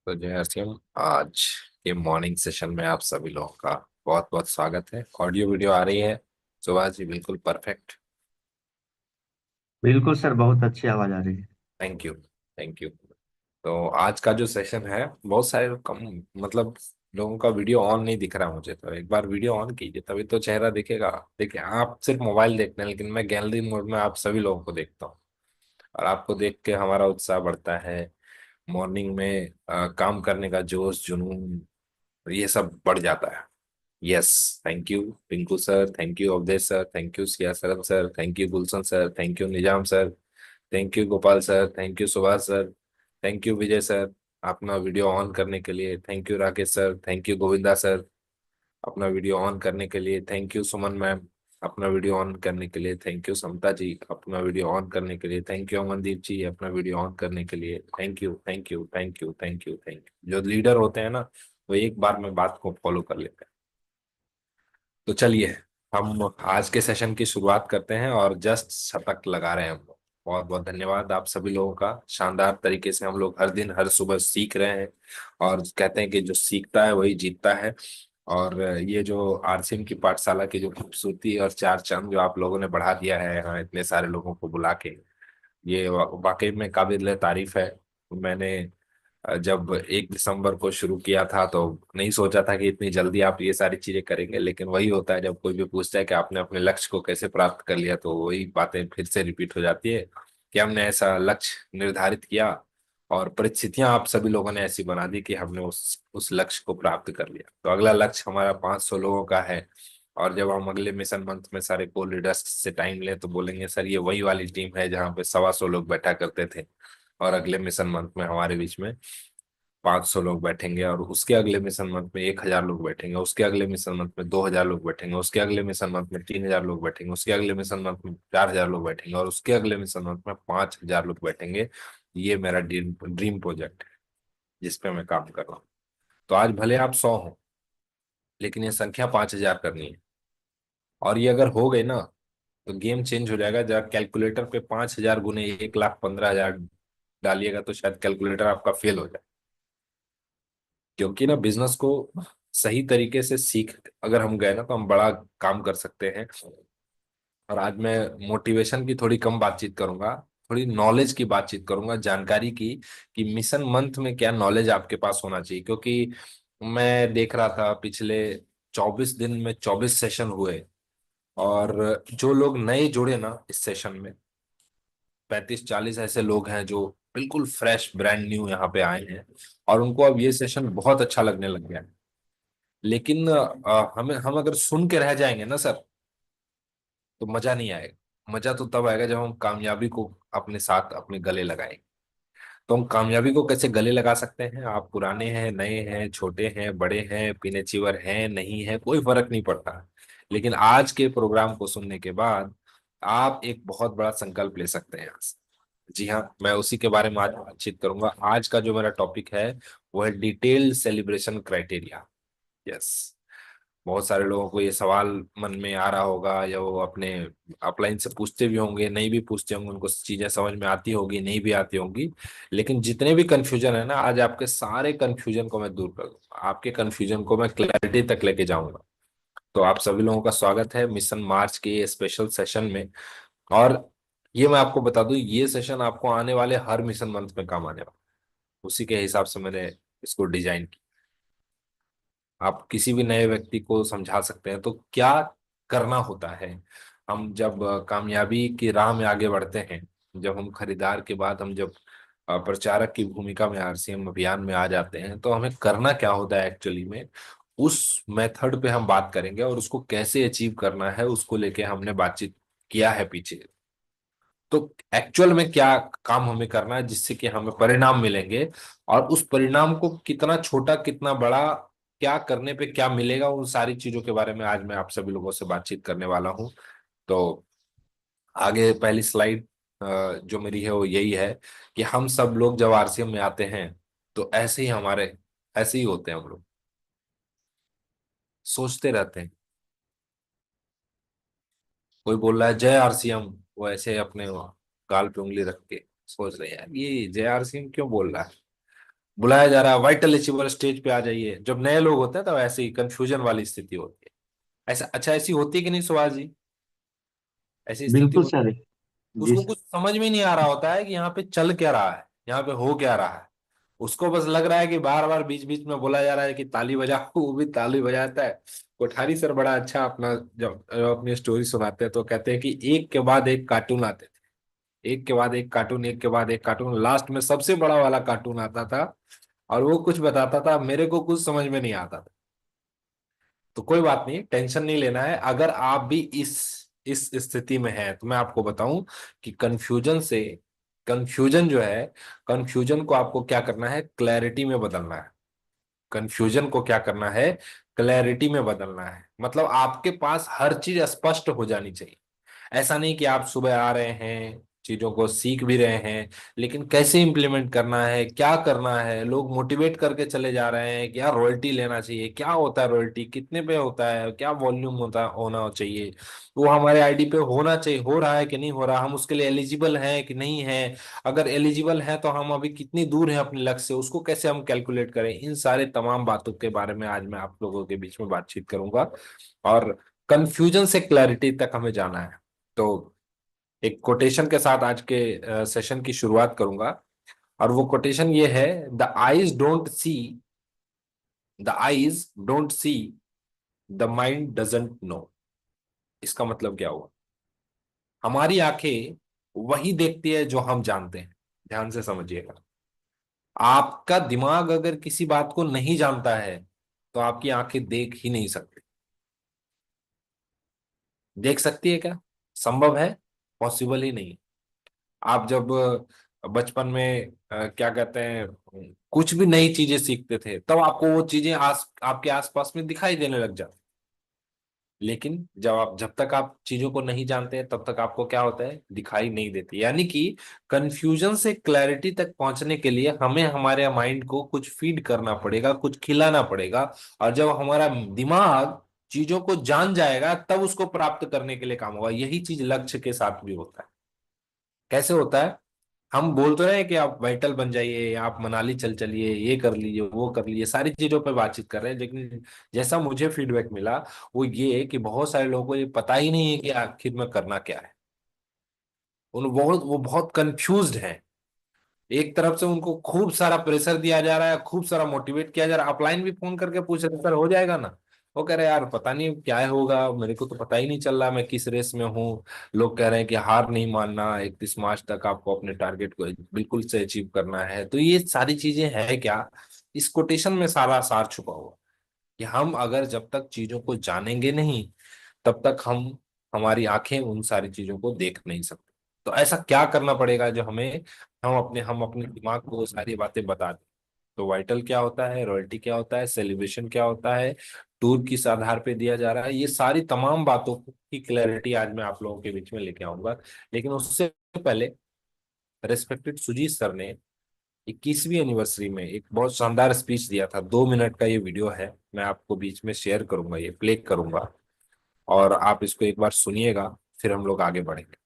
तो जय हरसिम। आज के मॉर्निंग सेशन में आप सभी लोगों का बहुत बहुत स्वागत है। ऑडियो वीडियो आ रही है? सुभाष जी बिल्कुल परफेक्ट। बिल्कुल सर, बहुत अच्छी आवाज आ रही है। Thank you, thank you. तो आज का जो सेशन है, बहुत सारे कम मतलब लोगों का वीडियो ऑन नहीं दिख रहा मुझे, तो एक बार वीडियो ऑन कीजिए तभी तो चेहरा दिखेगा। देखिए, आप सिर्फ मोबाइल देखते हैं लेकिन मैं गैलरी मोड में आप सभी लोगों को देखता हूँ, और आपको देख के हमारा उत्साह बढ़ता है। मॉर्निंग में काम करने का जोश जुनून ये सब बढ़ जाता है। Yes, thank you Pinku sir, thank you Awadhesh sir, thank you Siya Saran sir, thank you Gulshan sir, thank you Nizam sir, thank you Gopal sir, thank you Subhash sir, thank you Vijay sir अपना वीडियो ऑन करने के लिए, thank you Rakesh sir, thank you Govinda sir अपना video on करने के लिए, thank you Suman ma'am अपना video on करने के लिए, थैंक यू समता जी अपना वीडियो ऑन करने के लिए, थैंक यू अमनदीप जी अपना वीडियो ऑन करने के लिए, thank you thank you thank you thank you thank you. जो लीडर होते हैं ना, वो एक बार में बात को फॉलो कर लेते हैं। तो चलिए, हम आज के सेशन की शुरुआत करते हैं और जस्ट शतक लगा रहे हैं हम लोग। बहुत बहुत धन्यवाद आप सभी लोगों का। शानदार तरीके से हम लोग हर दिन हर सुबह सीख रहे हैं, और कहते हैं कि जो सीखता है वही जीतता है। और ये जो आरसीएम की पाठशाला की जो खूबसूरती और चार चांद जो आप लोगों ने बढ़ा दिया है यहाँ इतने सारे लोगों को बुला के, ये वाकई में काबिल तारीफ है। मैंने जब 1 दिसंबर को शुरू किया था तो नहीं सोचा था कि इतनी जल्दी आप ये सारी चीजें करेंगे, लेकिन वही होता है जब कोई भी पूछता है कि आपने अपने लक्ष्य को कैसे प्राप्त कर लिया, तो वही बातें फिर से रिपीट हो जाती है कि हमने ऐसा लक्ष्य निर्धारित किया और परिस्थितियां आप सभी लोगों ने ऐसी बना दी कि हमने उस लक्ष्य को प्राप्त कर लिया। तो अगला लक्ष्य हमारा 500 लोगों का है। और जब हम अगले मिशन मंथ में सारे को लीडर्स से टाइम लें तो बोलेंगे सर ये वही वाली टीम है जहाँ पे 125 लोग बैठा करते थे, और अगले मिशन मंथ में हमारे बीच में 500 लोग बैठेंगे, और उसके अगले मिशन मंथ में 1,000 लोग बैठेंगे, उसके अगले मिशन मंथ में 2,000 लोग बैठेंगे, उसके अगले मिशन मंथ में 3,000 लोग बैठेंगे, उसके अगले मिशन मंथ में 4,000 लोग बैठेंगे, और उसके अगले मिशन मंथ में 5,000 लोग बैठेंगे। ये मेरा ड्रीम ड्रीम प्रोजेक्ट है जिसपे मैं काम कर रहा हूँ। तो आज भले आप 100 हो, लेकिन ये संख्या 5,000 करनी है। और ये अगर हो गई ना, तो गेम चेंज हो जाएगा। जब कैलकुलेटर पे 5,000 गुने 1,15,000 डालिएगा तो शायद कैलकुलेटर आपका फेल हो जाए। क्योंकि ना बिजनेस को सही तरीके से सीख अगर हम गए ना तो हम बड़ा काम कर सकते हैं। और आज मैं मोटिवेशन की थोड़ी कम बातचीत करूंगा, थोड़ी नॉलेज की बातचीत करूंगा, जानकारी की, कि मिशन मंथ में क्या नॉलेज आपके पास होना चाहिए। क्योंकि मैं देख रहा था पिछले 24 दिन में 24 सेशन हुए, और जो लोग नए जुड़े ना इस सेशन में, 35-40 ऐसे लोग हैं जो बिल्कुल फ्रेश ब्रांड न्यू यहाँ पे आए हैं, और उनको अब ये सेशन बहुत अच्छा लगने लग गया है। लेकिन हम अगर सुन के रह जाएंगे ना सर, तो मजा नहीं आएगा। मजा तो तब आएगा जब हम कामयाबी को अपने साथ अपने गले लगाएंगे। तो हम कामयाबी को कैसे गले लगा सकते हैं? आप पुराने हैं, नए हैं, छोटे हैं, बड़े हैं, पीने चिवर हैं, नहीं है, कोई फर्क नहीं पड़ता। लेकिन आज के प्रोग्राम को सुनने के बाद आप एक बहुत बड़ा संकल्प ले सकते हैं यहाँ से। जी हाँ, मैं उसी के बारे में आज बातचीत करूंगा। आज का जो मेरा टॉपिक है वो है डिटेल सेलिब्रेशन क्राइटेरिया। यस, बहुत सारे लोगों को ये सवाल मन में आ रहा होगा, या वो अपने अपलाइन से पूछते भी होंगे, नहीं भी पूछते होंगे, उनको चीजें समझ में आती होगी, नहीं भी आती होंगी। लेकिन जितने भी कंफ्यूजन है ना, आज आपके सारे कंफ्यूजन को मैं दूर कर दूंगा, आपके कंफ्यूजन को मैं क्लैरिटी तक लेके जाऊंगा। तो आप सभी लोगों का स्वागत है मिशन मार्च के ये स्पेशल सेशन में। और ये मैं आपको बता दूं, ये सेशन आपको आने वाले हर मिशन मंथ में काम आने वाला, उसी के हिसाब से मैंने इसको डिजाइन किया। आप किसी भी नए व्यक्ति को समझा सकते हैं। तो क्या करना होता है, हम जब कामयाबी की राह में आगे बढ़ते हैं, जब हम खरीदार के बाद हम जब प्रचारक की भूमिका में आरसीएम अभियान में आ जाते हैं, तो हमें करना क्या होता है एक्चुअली में, उस मेथड पे हम बात करेंगे, और उसको कैसे अचीव करना है उसको लेके हमने बातचीत किया है पीछे। तो एक्चुअल में क्या काम हमें करना है जिससे कि हमें परिणाम मिलेंगे, और उस परिणाम को कितना छोटा कितना बड़ा, क्या करने पे क्या मिलेगा, उन सारी चीजों के बारे में आज मैं आप सभी लोगों से बातचीत करने वाला हूं। तो आगे पहली स्लाइड जो मेरी है वो यही है कि हम सब लोग जब आरसीएम में आते हैं तो ऐसे ही होते हैं हम लोग, सोचते रहते हैं। कोई बोल रहा है जय आरसीएम, वो ऐसे अपने गाल पे उंगली रख के सोच रहे हैं यार ये जय आरसीएम क्यों बोल रहा है। बुलाया जा रहा है, वाइटल अचीवर स्टेज पे आ जाइए। जब नए लोग होते हैं तो ऐसे ही कंफ्यूजन वाली स्थिति होती है। ऐसा अच्छा, ऐसी होती है कि नहीं सुभाष जी? ऐसी स्थिति बिल्कुल होती सर। है, जी उसको सर। कुछ समझ में नहीं आ रहा होता है कि यहाँ पे चल क्या रहा है, यहाँ पे हो क्या रहा है। उसको बस लग रहा है कि बार बार बीच बीच में बोला जा रहा है कि ताली बजाओ, वो भी ताली बजाता है। कोठारी सर बड़ा अच्छा अपना जब अपनी स्टोरी सुनाते हैं तो कहते हैं कि एक के बाद एक कार्टून आते थे, एक के बाद एक कार्टून, एक के बाद एक कार्टून, लास्ट में सबसे बड़ा वाला कार्टून आता था और वो कुछ बताता था, मेरे को कुछ समझ में नहीं आता था। तो कोई बात नहीं, टेंशन नहीं लेना है। अगर आप भी इस स्थिति में हैं तो मैं आपको बताऊं कि कंफ्यूजन जो है, कंफ्यूजन को आपको क्या करना है, क्लैरिटी में बदलना है। कंफ्यूजन को क्या करना है, क्लैरिटी में बदलना है। मतलब आपके पास हर चीज स्पष्ट हो जानी चाहिए। ऐसा नहीं कि आप सुबह आ रहे हैं, चीजों को सीख भी रहे हैं, लेकिन कैसे इंप्लीमेंट करना है, क्या करना है। लोग मोटिवेट करके चले जा रहे हैं कि यार रॉयल्टी लेना चाहिए, क्या होता है रॉयल्टी, कितने पे होता है, क्या वॉल्यूम होता होना चाहिए, वो हमारे आईडी पे होना चाहिए, हो रहा है कि नहीं हो रहा, हम उसके लिए एलिजिबल हैं कि नहीं है। अगर एलिजिबल हैं तो हम अभी कितनी दूर हैं अपने लक्ष्य से, उसको कैसे हम कैलकुलेट करें। इन सारे तमाम बातों के बारे में आज मैं आप लोगों के बीच में बातचीत करूंगा। और कंफ्यूजन से क्लैरिटी तक हमें जाना है। तो एक कोटेशन के साथ आज के सेशन की शुरुआत करूंगा। और वो कोटेशन ये है, the eyes don't see, the mind doesn't know. इसका मतलब क्या हुआ? हमारी आंखें वही देखती है जो हम जानते हैं। ध्यान से समझिएगा। आपका दिमाग अगर किसी बात को नहीं जानता है तो आपकी आंखें देख ही नहीं सकती। देख सकती है क्या? संभव है? पॉसिबल ही नहीं। आप जब बचपन में क्या कहते हैं, कुछ भी नई चीजें सीखते थे तब आपको वो चीजें आपके आसपास में दिखाई देने लग जाती। लेकिन जब तक आप चीजों को नहीं जानते हैं तब तक आपको क्या होता है, दिखाई नहीं देती। यानी कि कंफ्यूजन से क्लैरिटी तक पहुंचने के लिए हमें हमारे माइंड को कुछ फीड करना पड़ेगा, कुछ खिलाना पड़ेगा। और जब हमारा दिमाग चीजों को जान जाएगा तब उसको प्राप्त करने के लिए काम होगा। यही चीज लक्ष्य के साथ भी होता है। कैसे होता है? हम बोल तो रहे हैं कि आप वाइटल बन जाइए, आप मनाली चल चलिए, ये कर लीजिए, वो कर लीजिए, सारी चीजों पे बातचीत कर रहे हैं, लेकिन जैसा मुझे फीडबैक मिला वो ये है कि बहुत सारे लोगों को ये पता ही नहीं है कि आखिर में करना क्या है। वो बहुत कंफ्यूज्ड हैं। एक तरफ से उनको खूब सारा प्रेशर दिया जा रहा है, खूब सारा मोटिवेट किया जा रहा है। अपलाइन भी फोन करके पूछ रहे सर हो जाएगा ना? वो कह रहे यार पता नहीं क्या होगा, मेरे को तो पता ही नहीं चल रहा मैं किस रेस में हूँ। लोग कह रहे हैं कि हार नहीं मानना, 31 मार्च तक आपको अपने टारगेट को बिल्कुल से अचीव करना है। तो ये सारी चीजें हैं क्या, इस कोटेशन में सारा सार छुपा हुआ है कि हम अगर जब तक चीजों को जानेंगे नहीं तब तक हम हमारी आंखें उन सारी चीजों को देख नहीं सकते। तो ऐसा क्या करना पड़ेगा जो हमें हम अपने दिमाग को वो सारी बातें बता दें। तो वाइटल क्या होता है, रॉयल्टी क्या होता है, सेलिब्रेशन क्या होता है, टूर किस आधार पे दिया जा रहा है, ये सारी तमाम बातों की क्लैरिटी आज मैं आप लोगों के बीच में लेके आऊंगा। लेकिन उससे पहले रेस्पेक्टेड सुजीत सर ने 21वीं एनिवर्सरी में एक बहुत शानदार स्पीच दिया था। 2 मिनट का ये वीडियो है, मैं आपको बीच में शेयर करूंगा, ये प्ले करूंगा और आप इसको एक बार सुनिएगा, फिर हम लोग आगे बढ़ेंगे।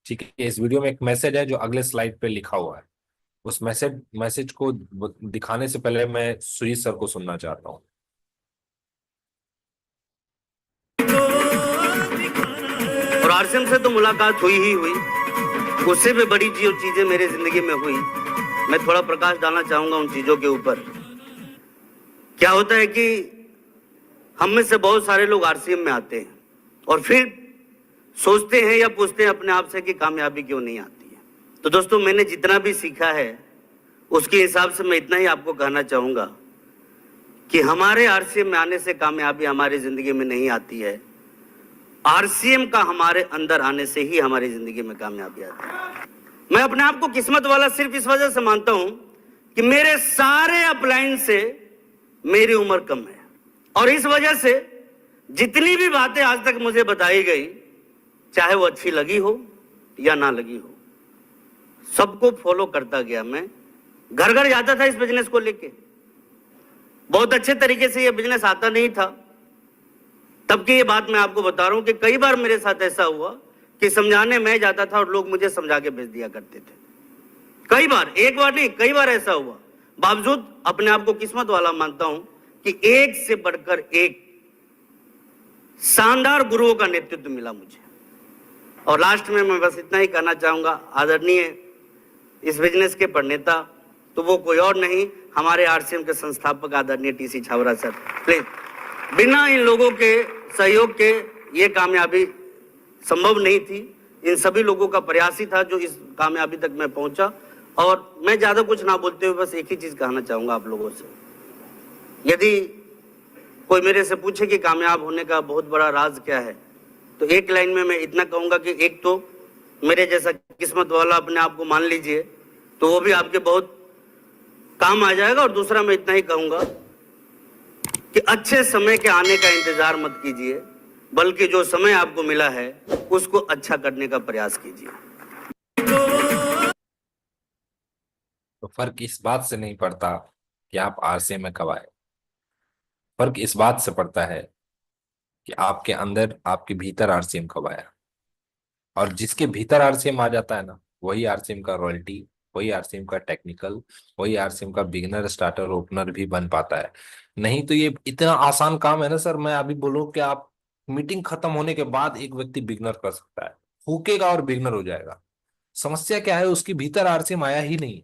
ठीक है? इस वीडियो में एक मैसेज है जो अगले स्लाइड पे लिखा हुआ है। उस मैसेज को दिखाने से पहले मैं सुजीत सर को सुनना चाहता हूँ। और आरसीएम से तो मुलाकात हुई ही हुई, उससे भी बड़ी जो चीजें मेरी जिंदगी में हुई, मैं थोड़ा प्रकाश डालना चाहूंगा उन चीजों के ऊपर। क्या होता है कि हम में से बहुत सारे लोग आरसीएम में आते हैं और फिर सोचते हैं या पूछते हैं अपने आप से कि कामयाबी क्यों नहीं आती है। तो दोस्तों, मैंने जितना भी सीखा है उसके हिसाब से मैं इतना ही आपको कहना चाहूंगा कि हमारे आरसीएम में आने से कामयाबी हमारी जिंदगी में नहीं आती है, आरसीएम का हमारे अंदर आने से ही हमारी जिंदगी में कामयाबी आती है। मैं अपने आप को किस्मत वाला सिर्फ इस वजह से मानता हूं कि मेरे सारे अपलाइन से मेरी उम्र कम है, और इस वजह से जितनी भी बातें आज तक मुझे बताई गई, चाहे वो अच्छी लगी हो या ना लगी हो, सबको फॉलो करता गया। मैं घर घर जाता था इस बिजनेस को लेके। बहुत अच्छे तरीके से ये बिजनेस आता नहीं था तब की ये बात मैं आपको बता रहा हूं कि कई बार मेरे साथ ऐसा हुआ कि समझाने मैं जाता था और लोग मुझे समझा के भेज दिया करते थे। कई बार, एक बार नहीं, कई बार ऐसा हुआ। बावजूद अपने आप को किस्मत वाला मानता हूं कि एक से बढ़कर एक शानदार गुरुओं का नेतृत्व मिला मुझे। और लास्ट में मैं बस इतना ही कहना चाहूंगा, आदरणीय इस बिजनेस के प्रणेता तो वो कोई और नहीं, हमारे आरसीएम के संस्थापक आदरणीय टीसी छाबड़ा सर। प्लीज, बिना इन लोगों के सहयोग के ये कामयाबी संभव नहीं थी। इन सभी लोगों का प्रयास ही था जो इस कामयाबी तक मैं पहुंचा। और मैं ज्यादा कुछ ना बोलते हुए बस एक ही चीज कहना चाहूंगा आप लोगों से, यदि कोई मेरे से पूछे कि कामयाब होने का बहुत बड़ा राज क्या है, तो एक लाइन में मैं इतना कहूंगा कि एक तो मेरे जैसा किस्मत वाला अपने आप को मान लीजिए, तो वो भी आपके बहुत काम आ जाएगा। और दूसरा मैं इतना ही कहूंगा कि अच्छे समय के आने का इंतजार मत कीजिए, बल्कि जो समय आपको मिला है उसको अच्छा करने का प्रयास कीजिए। तो फर्क इस बात से नहीं पड़ता कि आप आरसीएम में कब आए, फर्क इस बात से पड़ता है कि आपके अंदर, आपके भीतर आरसीएम कब आया। और जिसके भीतर आरसीएम आ जाता है ना, वही आरसीएम का रॉयल्टी, वही आरसीएम का टेक्निकल, वही आरसीएम का बिगिनर स्टार्टर ओपनर भी बन पाता है। नहीं तो ये इतना आसान काम है ना सर, मैं अभी बोलूं कि आप मीटिंग खत्म होने के बाद एक व्यक्ति बिगिनर कर सकता है, फूकेगा और बिगिनर हो जाएगा। समस्या क्या है, उसके भीतर आरसीएम आया ही नहीं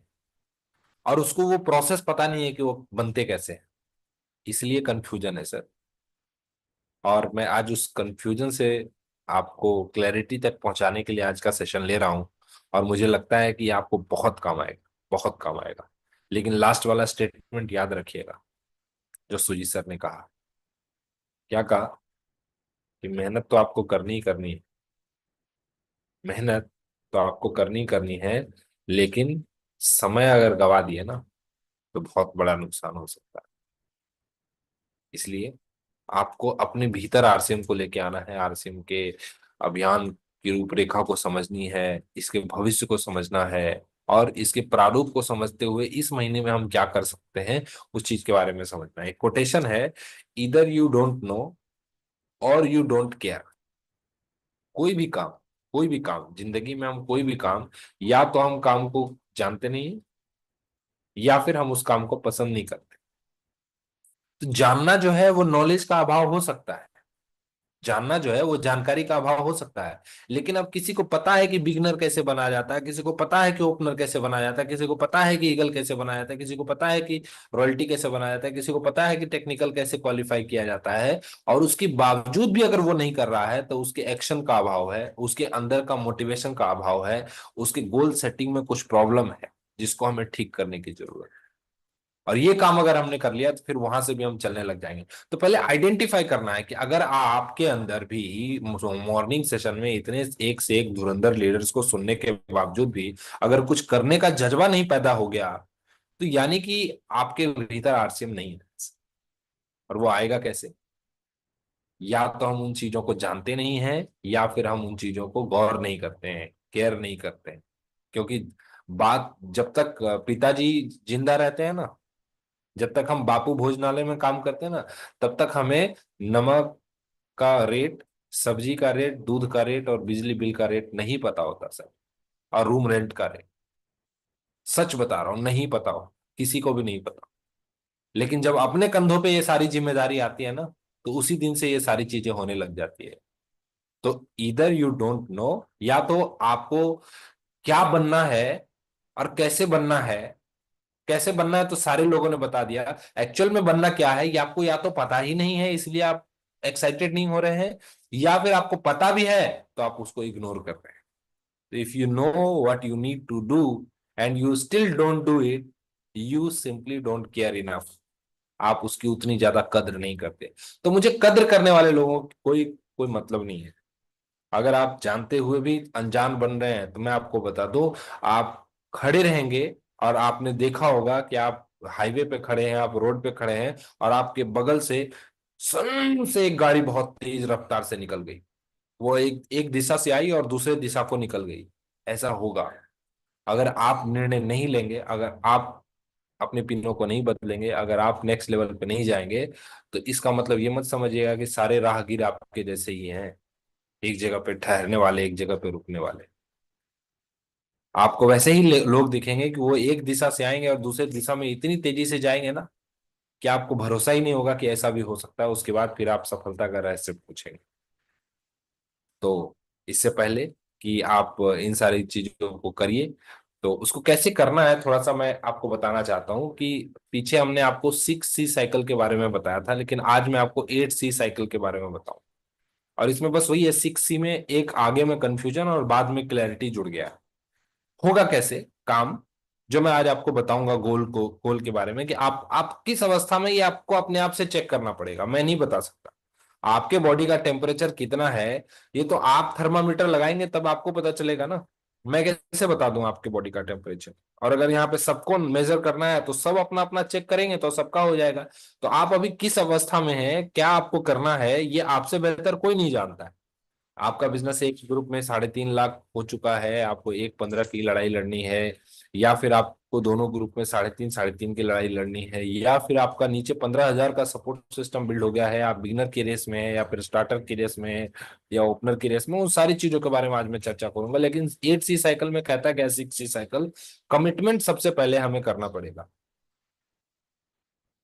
और उसको वो प्रोसेस पता नहीं है कि वो बनते कैसे हैं, इसलिए कंफ्यूजन है सर। और मैं आज उस कंफ्यूजन से आपको क्लैरिटी तक पहुंचाने के लिए आज का सेशन ले रहा हूं। और मुझे लगता है कि ये आपको बहुत काम आएगा, बहुत काम आएगा। लेकिन लास्ट वाला स्टेटमेंट याद रखिएगा जो सुजी सर ने कहा। क्या कहा? कि मेहनत तो आपको करनी ही करनी है, मेहनत तो आपको करनी ही करनी है, लेकिन समय अगर गवा दिए ना तो बहुत बड़ा नुकसान हो सकता है। इसलिए आपको अपने भीतर आरसीएम को लेके आना है, आरसीएम के अभियान की रूपरेखा को समझनी है, इसके भविष्य को समझना है, और इसके प्रारूप को समझते हुए इस महीने में हम क्या कर सकते हैं उस चीज के बारे में समझना है। एक कोटेशन है, इधर यू डोंट नो और यू डोंट केयर। कोई भी काम, कोई भी काम जिंदगी में, हम कोई भी काम, या तो हम काम को जानते नहीं या फिर हम उस काम को पसंद नहीं करते। तो जानना जो है वो नॉलेज का अभाव हो सकता है, जानना जो है वो जानकारी का अभाव हो सकता है। लेकिन अब किसी को पता है कि बिगनर कैसे बनाया जाता है, किसी को पता है कि ओपनर कैसे बनाया जाता है, किसी को पता है कि ईगल कैसे बनाया जाता है, किसी को पता है कि रॉयल्टी कैसे बनाया जाता है, किसी को पता है कि टेक्निकल कैसे क्वालिफाई किया जाता है। और उसके बावजूद भी अगर वो नहीं कर रहा है तो उसके एक्शन का अभाव है, उसके अंदर का मोटिवेशन का अभाव है, उसके गोल सेटिंग में कुछ प्रॉब्लम है जिसको हमें ठीक करने की जरूरत है। और ये काम अगर हमने कर लिया तो फिर वहां से भी हम चलने लग जाएंगे। तो पहले आइडेंटिफाई करना है कि अगर आपके अंदर भी मॉर्निंग सेशन में इतने एक से एक धुरंधर लीडर्स को सुनने के बावजूद भी अगर कुछ करने का जज्बा नहीं पैदा हो गया, तो यानी कि आपके भीतर आरसीएम नहीं है। और वो आएगा कैसे? या तो हम उन चीजों को जानते नहीं हैं, या फिर हम उन चीजों को गौर नहीं करते हैं, केयर नहीं करते हैं। क्योंकि बात जब तक पिताजी जिंदा रहते हैं ना, जब तक हम बापू भोजनालय में काम करते हैं ना, तब तक हमें नमक का रेट, सब्जी का रेट, दूध का रेट और बिजली बिल का रेट नहीं पता होता सर, और रूम रेंट का रेट। सच बता रहा हूं, नहीं पता हो, किसी को भी नहीं पता। लेकिन जब अपने कंधों पे ये सारी जिम्मेदारी आती है ना, तो उसी दिन से ये सारी चीजें होने लग जाती है। तो इधर यू डोंट नो, या तो आपको क्या बनना है और कैसे बनना है। कैसे बनना है तो सारे लोगों ने बता दिया, एक्चुअल में बनना क्या है ये आपको या तो पता ही नहीं है इसलिए आप एक्साइटेड नहीं हो रहे हैं, या फिर आपको पता भी है तो आप उसको इग्नोर कर रहे हैं। तो if you know what you need to do and you still don't do it, you simply don't care enough. आप उसकी उतनी ज्यादा कद्र नहीं करते। तो मुझे कद्र करने वाले लोगों की कोई कोई मतलब नहीं है। अगर आप जानते हुए भी अनजान बन रहे हैं तो मैं आपको बता दूं, आप खड़े रहेंगे और आपने देखा होगा कि आप हाईवे पे खड़े हैं, आप रोड पे खड़े हैं, और आपके बगल से सन से एक गाड़ी बहुत तेज रफ्तार से निकल गई। वो एक एक दिशा से आई और दूसरे दिशा को निकल गई। ऐसा होगा अगर आप निर्णय नहीं लेंगे, अगर आप अपने पिनों को नहीं बदलेंगे, अगर आप नेक्स्ट लेवल पे नहीं जाएंगे। तो इसका मतलब ये मत समझिएगा कि सारे राहगीर आपके जैसे ही हैं, एक जगह पे ठहरने वाले, एक जगह पे रुकने वाले। आपको वैसे ही लोग दिखेंगे कि वो एक दिशा से आएंगे और दूसरे दिशा में इतनी तेजी से जाएंगे ना कि आपको भरोसा ही नहीं होगा कि ऐसा भी हो सकता है। उसके बाद फिर आप सफलता का रहस्य पूछेंगे। तो इससे पहले कि आप इन सारी चीजों को करिए, तो उसको कैसे करना है थोड़ा सा मैं आपको बताना चाहता हूँ। कि पीछे हमने आपको 6C साइकिल के बारे में बताया था, लेकिन आज मैं आपको 8C साइकिल के बारे में बताऊं। और इसमें बस वही है, 6C में एक आगे में कंफ्यूजन और बाद में क्लैरिटी जुड़ गया है। होगा कैसे काम, जो मैं आज आपको बताऊंगा गोल के बारे में, कि आप किस अवस्था में, ये आपको अपने आप से चेक करना पड़ेगा, मैं नहीं बता सकता। आपके बॉडी का टेम्परेचर कितना है, ये तो आप थर्मामीटर लगाएंगे तब आपको पता चलेगा ना। मैं कैसे बता दूं आपके बॉडी का टेम्परेचर? और अगर यहाँ पे सबको मेजर करना है तो सब अपना अपना चेक करेंगे तो सबका हो जाएगा। तो आप अभी किस अवस्था में हैं, क्या आपको करना है, ये आपसे बेहतर कोई नहीं जानता है। आपका बिजनेस एक ग्रुप में 3.5 लाख हो चुका है, आपको 1.15 की लड़ाई लड़नी है, या फिर आपको दोनों ग्रुप में 3.5 की लड़ाई लड़नी है, या फिर आपका नीचे 15,000 का सपोर्ट सिस्टम बिल्ड हो गया है, आप बिगिनर की रेस में है या फिर स्टार्टर की रेस में है या ओपनर की रेस में, उन सारी चीजों के बारे में आज मैं चर्चा करूंगा। लेकिन 8C साइकिल में कहता क्या है, 6C साइकिल, कमिटमेंट सबसे पहले हमें करना पड़ेगा।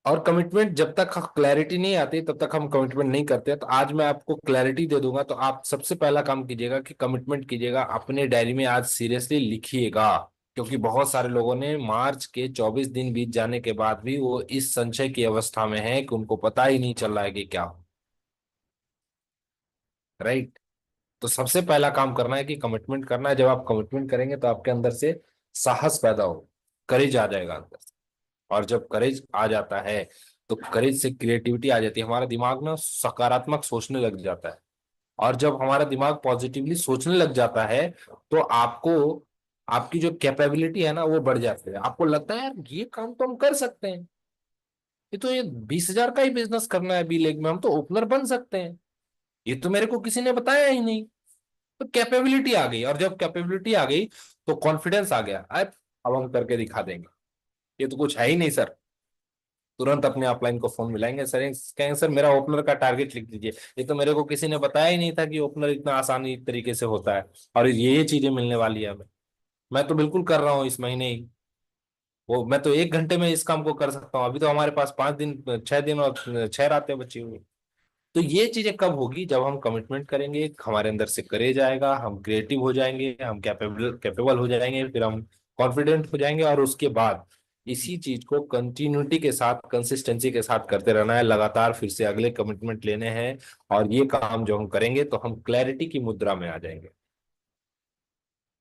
और कमिटमेंट जब तक क्लैरिटी नहीं आती तब तक हम कमिटमेंट नहीं करते। तो आज मैं आपको क्लैरिटी दे दूंगा। तो आप सबसे पहला काम कीजिएगा कि कमिटमेंट कीजिएगा, अपने डायरी में आज सीरियसली लिखिएगा। क्योंकि बहुत सारे लोगों ने मार्च के 24 दिन बीत जाने के बाद भी वो इस संशय की अवस्था में है कि उनको पता ही नहीं चल रहा है कि क्या हो। राइट। तो सबसे पहला काम करना है कि कमिटमेंट करना है। जब आप कमिटमेंट करेंगे तो आपके अंदर से साहस पैदा हो, करेज आ जाएगा अंदर। और जब करेज आ जाता है तो करेज से क्रिएटिविटी आ जाती है, हमारा दिमाग ना सकारात्मक सोचने लग जाता है। और जब हमारा दिमाग पॉजिटिवली सोचने लग जाता है तो आपको, आपकी जो कैपेबिलिटी है ना वो बढ़ जाती है। आपको लगता है यार ये काम तो हम कर सकते हैं, ये 20,000 का ही बिजनेस करना है बी लेग में, हम तो ओपनर बन सकते हैं, ये तो मेरे को किसी ने बताया ही नहीं। तो कैपेबिलिटी आ गई, और जब कैपेबिलिटी आ गई तो कॉन्फिडेंस आ गया, अब हम करके दिखा देंगे, ये तो कुछ है ही नहीं सर। तुरंत अपने अपलाइन को फोन मिलाएंगे, सर कहेंगे सर मेरा ओपनर का टारगेट लिख दीजिए, ये तो मेरे को किसी ने बताया ही नहीं था कि ओपनर इतना आसानी तरीके से होता है, और ये चीजें मिलने वाली है हमें। मैं तो बिल्कुल कर रहा हूँ इस महीने ही, वो मैं तो 1 घंटे में इस काम को कर सकता हूँ। अभी तो हमारे पास 5 दिन 6 दिन और 6 रातें बची हुई। तो ये चीजें कब होगी, जब हम कमिटमेंट करेंगे, हमारे अंदर से करेज आएगा, हम क्रिएटिव हो जाएंगे, हम कैपेबल कैपेबल हो जाएंगे, फिर हम कॉन्फिडेंट हो जाएंगे। और उसके बाद इसी चीज को कंटिन्यूटी के साथ, कंसिस्टेंसी के साथ करते रहना है लगातार, फिर से अगले कमिटमेंट लेने हैं। और ये काम जो हम करेंगे तो हम क्लैरिटी की मुद्रा में आ जाएंगे।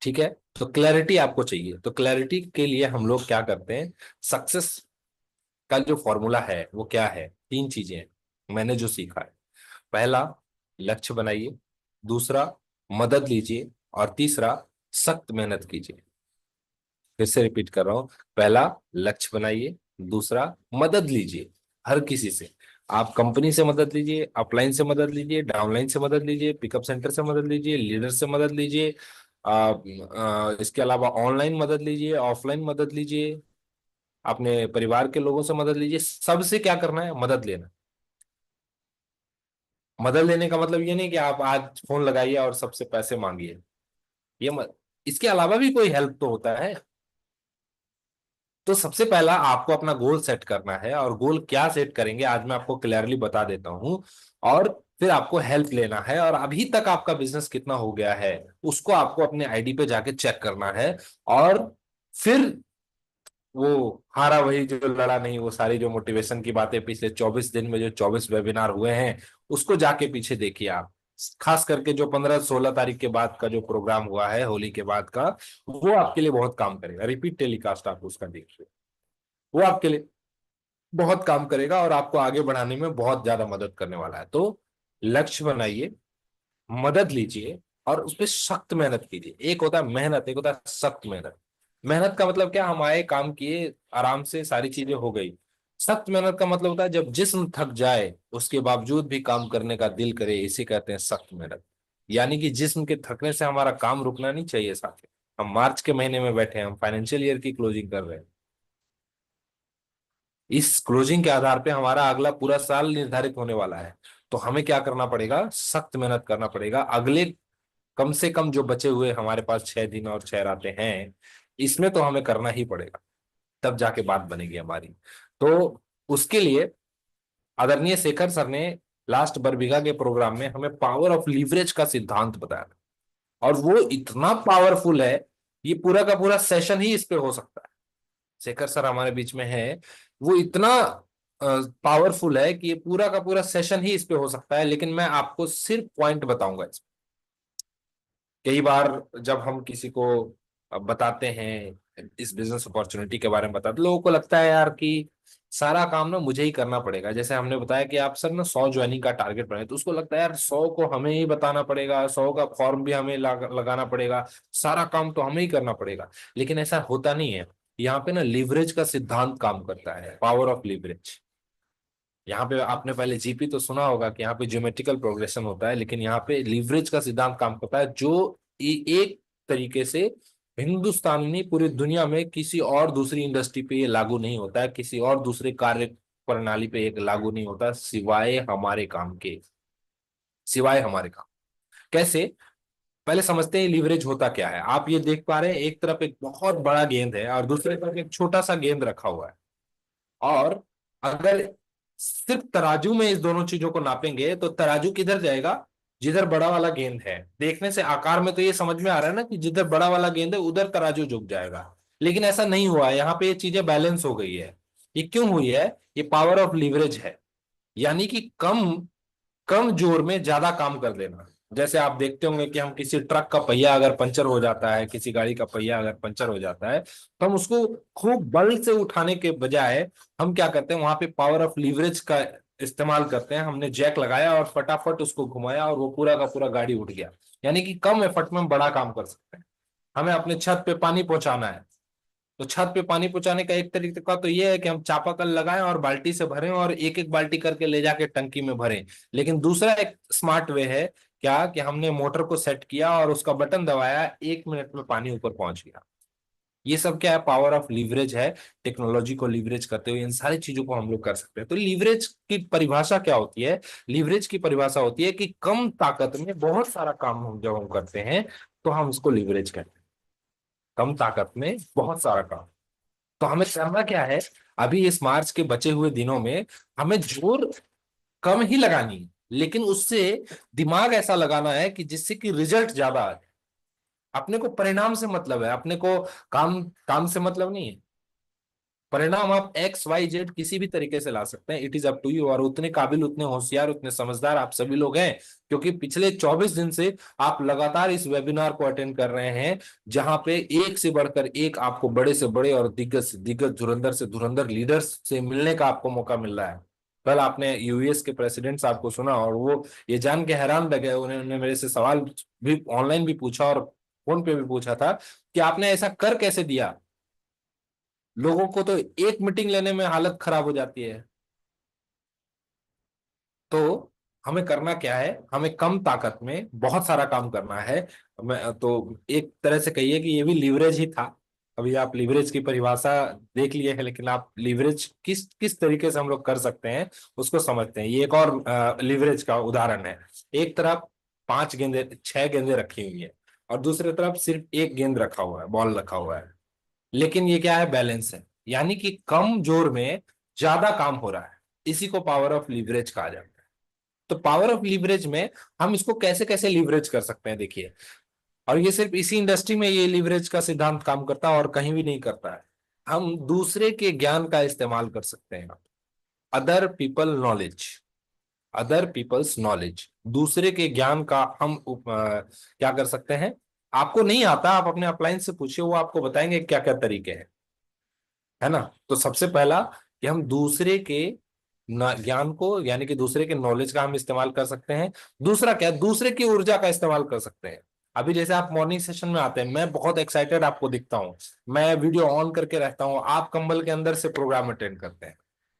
ठीक है। तो क्लैरिटी आपको चाहिए, तो क्लैरिटी के लिए हम लोग क्या करते हैं, सक्सेस का जो फॉर्मूला है वो क्या है, 3 चीजें हैं मैंने जो सीखा है। पहला, लक्ष्य बनाइए। दूसरा, मदद लीजिए। और तीसरा, सख्त मेहनत कीजिए। फिर से रिपीट कर रहा हूं। पहला, लक्ष्य बनाइए। दूसरा, मदद लीजिए, हर किसी से। आप कंपनी से मदद लीजिए, अपलाइन से मदद लीजिए, डाउनलाइन से मदद लीजिए, पिकअप सेंटर से मदद लीजिए, लीडर से मदद लीजिए। इसके अलावा ऑनलाइन मदद लीजिए, ऑफलाइन मदद लीजिए, अपने परिवार के लोगों से मदद लीजिए। सबसे क्या करना है, मदद लेना। मदद लेने का मतलब ये नहीं कि आप आज फोन लगाइए और सबसे पैसे मांगिए, इसके अलावा भी कोई हेल्प तो होता है। तो सबसे पहला आपको अपना गोल सेट करना है, और गोल क्या सेट करेंगे आज मैं आपको क्लियरली बता देता हूं। और फिर आपको हेल्प लेना है, और अभी तक आपका बिजनेस कितना हो गया है उसको आपको अपने आईडी पे जाके चेक करना है। और फिर वो हारा वही जो लड़ा नहीं, वो सारी जो मोटिवेशन की बातें पिछले 24 दिन में जो 24 वेबिनार हुए हैं उसको जाके पीछे देखिए आप। खास करके जो 15-16 तारीख के बाद का जो प्रोग्राम हुआ है होली के बाद का, वो आपके लिए बहुत काम करेगा। रिपीट टेलीकास्ट आप उसका देखिए, वो आपके लिए बहुत काम करेगा और आपको आगे बढ़ाने में बहुत ज्यादा मदद करने वाला है। तो लक्ष्य बनाइए, मदद लीजिए, और उस पर सख्त मेहनत कीजिए। एक होता है मेहनत, एक होता है सख्त मेहनत। मेहनत का मतलब क्या, हम आए, काम किए, आराम से सारी चीजें हो गई। सख्त मेहनत का मतलब होता है जब जिस्म थक जाए उसके बावजूद भी काम करने का दिल करे, इसे कहते हैं सख्त मेहनत। यानी कि जिस्म के थकने से हमारा काम रुकना नहीं चाहिए साथी। हम मार्च के महीने में बैठे हैं, हम फाइनेंशियल ईयर की क्लोजिंग कर रहे हैं। इस क्लोजिंग के आधार पे हमारा अगला पूरा साल निर्धारित होने वाला है। तो हमें क्या करना पड़ेगा, सख्त मेहनत करना पड़ेगा। अगले कम से कम जो बचे हुए हमारे पास 6 दिन और 6 रातें हैं, इसमें तो हमें करना ही पड़ेगा, तब जाके बात बनेगी हमारी। तो उसके लिए आदरणीय शेखर सर ने लास्ट बरबीघा के प्रोग्राम में हमें पावर ऑफ लीवरेज का सिद्धांत बताया, और वो इतना पावरफुल है, ये पूरा का पूरा सेशन ही इस पे हो सकता है। शेखर सर हमारे बीच में है, वो इतना पावरफुल है कि ये पूरा का पूरा सेशन ही इस पे हो सकता है, लेकिन मैं आपको सिर्फ पॉइंट बताऊंगा इस। कई बार जब हम किसी को बताते हैं इस बिजनेस अपॉर्चुनिटी के बारे में, बताते लोगों को लगता है यार कि सारा काम ना मुझे ही करना पड़ेगा। जैसे हमने बताया कि आप सर ना 100 ज्वाइनिंग का टारगेट बनाए, तो उसको लगता है यार 100 को हमें ही बताना पड़ेगा, 100 का फॉर्म भी हमें लगाना पड़ेगा, सारा काम तो हमें ही करना पड़ेगा। लेकिन ऐसा होता नहीं है। यहाँ पे ना लीवरेज का सिद्धांत काम करता है, पावर ऑफ लीवरेज। यहाँ पे आपने पहले जीपी तो सुना होगा कि यहाँ पे ज्योमेट्रिकल प्रोग्रेशन होता है, लेकिन यहाँ पे लीवरेज का सिद्धांत काम करता है, जो एक तरीके से हिंदुस्तान नहीं पूरी दुनिया में किसी और दूसरी इंडस्ट्री पे ये लागू नहीं होता है, किसी और दूसरे कार्य प्रणाली पे एक लागू नहीं होता, सिवाय हमारे काम के। सिवाय हमारे काम कैसे, पहले समझते हैं लीवरेज होता क्या है। आप ये देख पा रहे हैं, एक तरफ एक बहुत बड़ा गेंद है और दूसरे तरफ एक छोटा सा गेंद रखा हुआ है, और अगर सिर्फ तराजू में इस दोनों चीजों को नापेंगे तो तराजू किधर जाएगा, जिधर बड़ा वाला गेंद है। देखने से आकार में तो ये समझ में आ रहा है ना कि जिधर बड़ा वाला गेंद है उधर तराजू झुक जाएगा, लेकिन ऐसा नहीं हुआ है। यहाँ पे ये चीजें बैलेंस हो गई है। ये क्यों हुई है? ये पावर ऑफ लीवरेज है, यानी कि कम कम जोर में ज्यादा काम कर देना। जैसे आप देखते होंगे कि हम किसी ट्रक का पहिया अगर पंचर हो जाता है, किसी गाड़ी का पहिया अगर पंचर हो जाता है, तो हम उसको खूब बल से उठाने के बजाय हम क्या करते हैं, वहां पे पावर ऑफ लीवरेज का इस्तेमाल करते हैं। हमने जैक लगाया और फटाफट उसको घुमाया और वो पूरा का पूरा गाड़ी उठ गया। यानी कि कम एफर्ट में हम बड़ा काम कर सकते हैं। हमें अपने छत पे पानी पहुंचाना है, तो छत पे पानी पहुंचाने का एक तरीका तो ये है कि हम चापाकल लगाएं और बाल्टी से भरें और एक एक बाल्टी करके ले जाके टंकी में भरें। लेकिन दूसरा एक स्मार्ट वे है क्या, कि हमने मोटर को सेट किया और उसका बटन दबाया, 1 मिनट में पानी ऊपर पहुंच गया। ये सब क्या है? पावर ऑफ लीवरेज है। टेक्नोलॉजी को लीवरेज करते हुए इन सारी चीजों को हम लोग कर सकते हैं। तो लीवरेज की परिभाषा क्या होती है? लीवरेज की परिभाषा होती है कि कम ताकत में बहुत सारा काम हम जब हम करते हैं तो हम उसको लीवरेज कहते हैं। कम ताकत में बहुत सारा काम। तो हमें करना क्या है, अभी इस मार्च के बचे हुए दिनों में हमें जोर कम ही लगानी है, लेकिन उससे दिमाग ऐसा लगाना है कि जिससे कि रिजल्ट ज्यादा आए। अपने को परिणाम से मतलब है, अपने को काम काम से मतलब नहीं है। परिणाम आप एक्स वाई जेड किसी भी तरीके से ला सकते हैं, it is up to you. और उतने काबिल, उतने होशियार, उतने समझदार आप सभी लोग हैं, क्योंकि पिछले 24 दिन से आप लगातार इस वेबिनार को अटेंड कर रहे हैं, जहां पे एक से बढ़कर एक आपको बड़े से बड़े और दिग्गज से दिग्गज, धुरंधर से धुरंधर लीडर्स से मिलने का आपको मौका मिल रहा है। कल आपने यूएस के प्रेसिडेंट साहब को सुना और वो ये जान के हैरान रह गए, उन्होंने मेरे से सवाल भी ऑनलाइन भी पूछा और फोन पे भी पूछा था कि आपने ऐसा कर कैसे दिया। लोगों को तो एक मीटिंग लेने में हालत खराब हो जाती है। तो हमें करना क्या है, हमें कम ताकत में बहुत सारा काम करना है। मैं तो एक तरह से कहिए कि ये भी लीवरेज ही था। अभी आप लीवरेज की परिभाषा देख लिए है, लेकिन आप लीवरेज किस किस तरीके से हम लोग कर सकते हैं उसको समझते हैं। ये एक और लीवरेज का उदाहरण है। एक तरफ 5 गेंदे 6 गेंदे रखी हुई है और दूसरी तरफ सिर्फ एक गेंद रखा हुआ है, बॉल रखा हुआ है, लेकिन ये क्या है? बैलेंस है, यानी कि कम जोर में ज्यादा काम हो रहा है। इसी को पावर ऑफ लीवरेज कहा जाता है। तो पावर ऑफ लीवरेज में हम इसको कैसे कैसे लीवरेज कर सकते हैं, देखिए। और ये सिर्फ इसी इंडस्ट्री में ये लीवरेज का सिद्धांत काम करता है और कहीं भी नहीं करता है। हम दूसरे के ज्ञान का इस्तेमाल कर सकते हैं। Other people knowledge, other people's knowledge, दूसरे के ज्ञान का हम क्या कर सकते हैं। आपको नहीं आता, आप अपने अपलाइन से पूछिए, वो आपको बताएंगे क्या क्या तरीके हैं, है ना। तो सबसे पहला कि हम दूसरे के ज्ञान को, यानी कि दूसरे के नॉलेज का हम इस्तेमाल कर सकते हैं। दूसरा क्या, दूसरे की ऊर्जा का इस्तेमाल कर सकते हैं। अभी जैसे आप मॉर्निंग सेशन में आते हैं, मैं बहुत एक्साइटेड आपको दिखता हूँ, मैं वीडियो ऑन करके रहता हूँ, आप कंबल के अंदर से प्रोग्राम अटेंड करते हैं।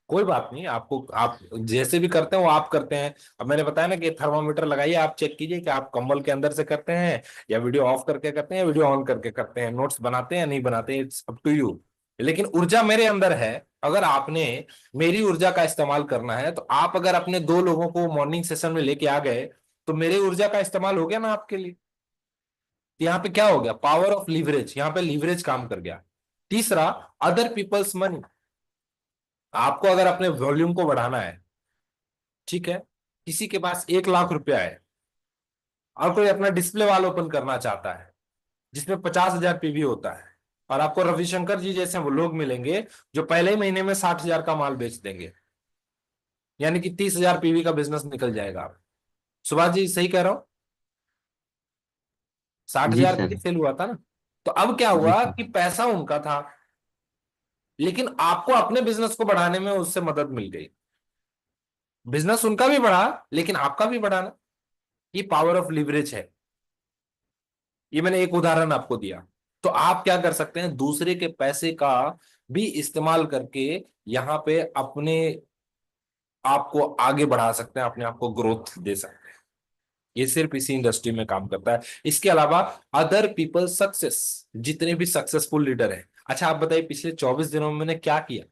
कोई बात नहीं, आपको आप जैसे भी करते हैं वो आप करते हैं। अब मैंने बताया ना कि थर्मामीटर लगाइए, आप चेक कीजिए कि आप कंबल के अंदर से करते हैं या वीडियो ऑफ करके करते हैं या वीडियो ऑन करके करते हैं, नोट्स बनाते हैं या नहीं बनाते, इट्स अप टू यू। लेकिन ऊर्जा मेरे अंदर है। अगर आपने मेरी ऊर्जा का इस्तेमाल करना है, तो आप अगर अपने 2 लोगों को मॉर्निंग सेशन में लेके आ गए, तो मेरी ऊर्जा का इस्तेमाल हो गया ना आपके लिए। तो यहाँ पे क्या हो गया, पावर ऑफ लीवरेज, यहाँ पे लीवरेज काम कर गया। तीसरा, अदर पीपल्स मनी। आपको अगर अपने वॉल्यूम को बढ़ाना है, ठीक है, किसी के पास 1 लाख रुपया है और कोई अपना डिस्प्ले वॉल ओपन करना चाहता है जिसमें 50,000 पीवी होता है, और आपको रविशंकर जी जैसे वो लोग मिलेंगे जो पहले ही महीने में 60,000 का माल बेच देंगे, यानी कि 30,000 पीवी का बिजनेस निकल जाएगा। आप सुभाष जी सही कह रहा हूं? साठ जी हजार सर। पीवी सेल हुआ था ना। तो अब क्या जी हुआ सर। कि पैसा उनका था, लेकिन आपको अपने बिजनेस को बढ़ाने में उससे मदद मिल गई। बिजनेस उनका भी बढ़ा, लेकिन आपका भी बढ़ा ना। ये पावर ऑफ लिवरेज है। ये मैंने एक उदाहरण आपको दिया। तो आप क्या कर सकते हैं, दूसरे के पैसे का भी इस्तेमाल करके यहां पे अपने आप को आगे बढ़ा सकते हैं, अपने आप को ग्रोथ दे सकते हैं। ये सिर्फ इसी इंडस्ट्री में काम करता है। इसके अलावा अदर पीपल सक्सेस, जितने भी सक्सेसफुल लीडर हैं। अच्छा आप बताइए, पिछले 24 दिनों में मैंने क्या किया?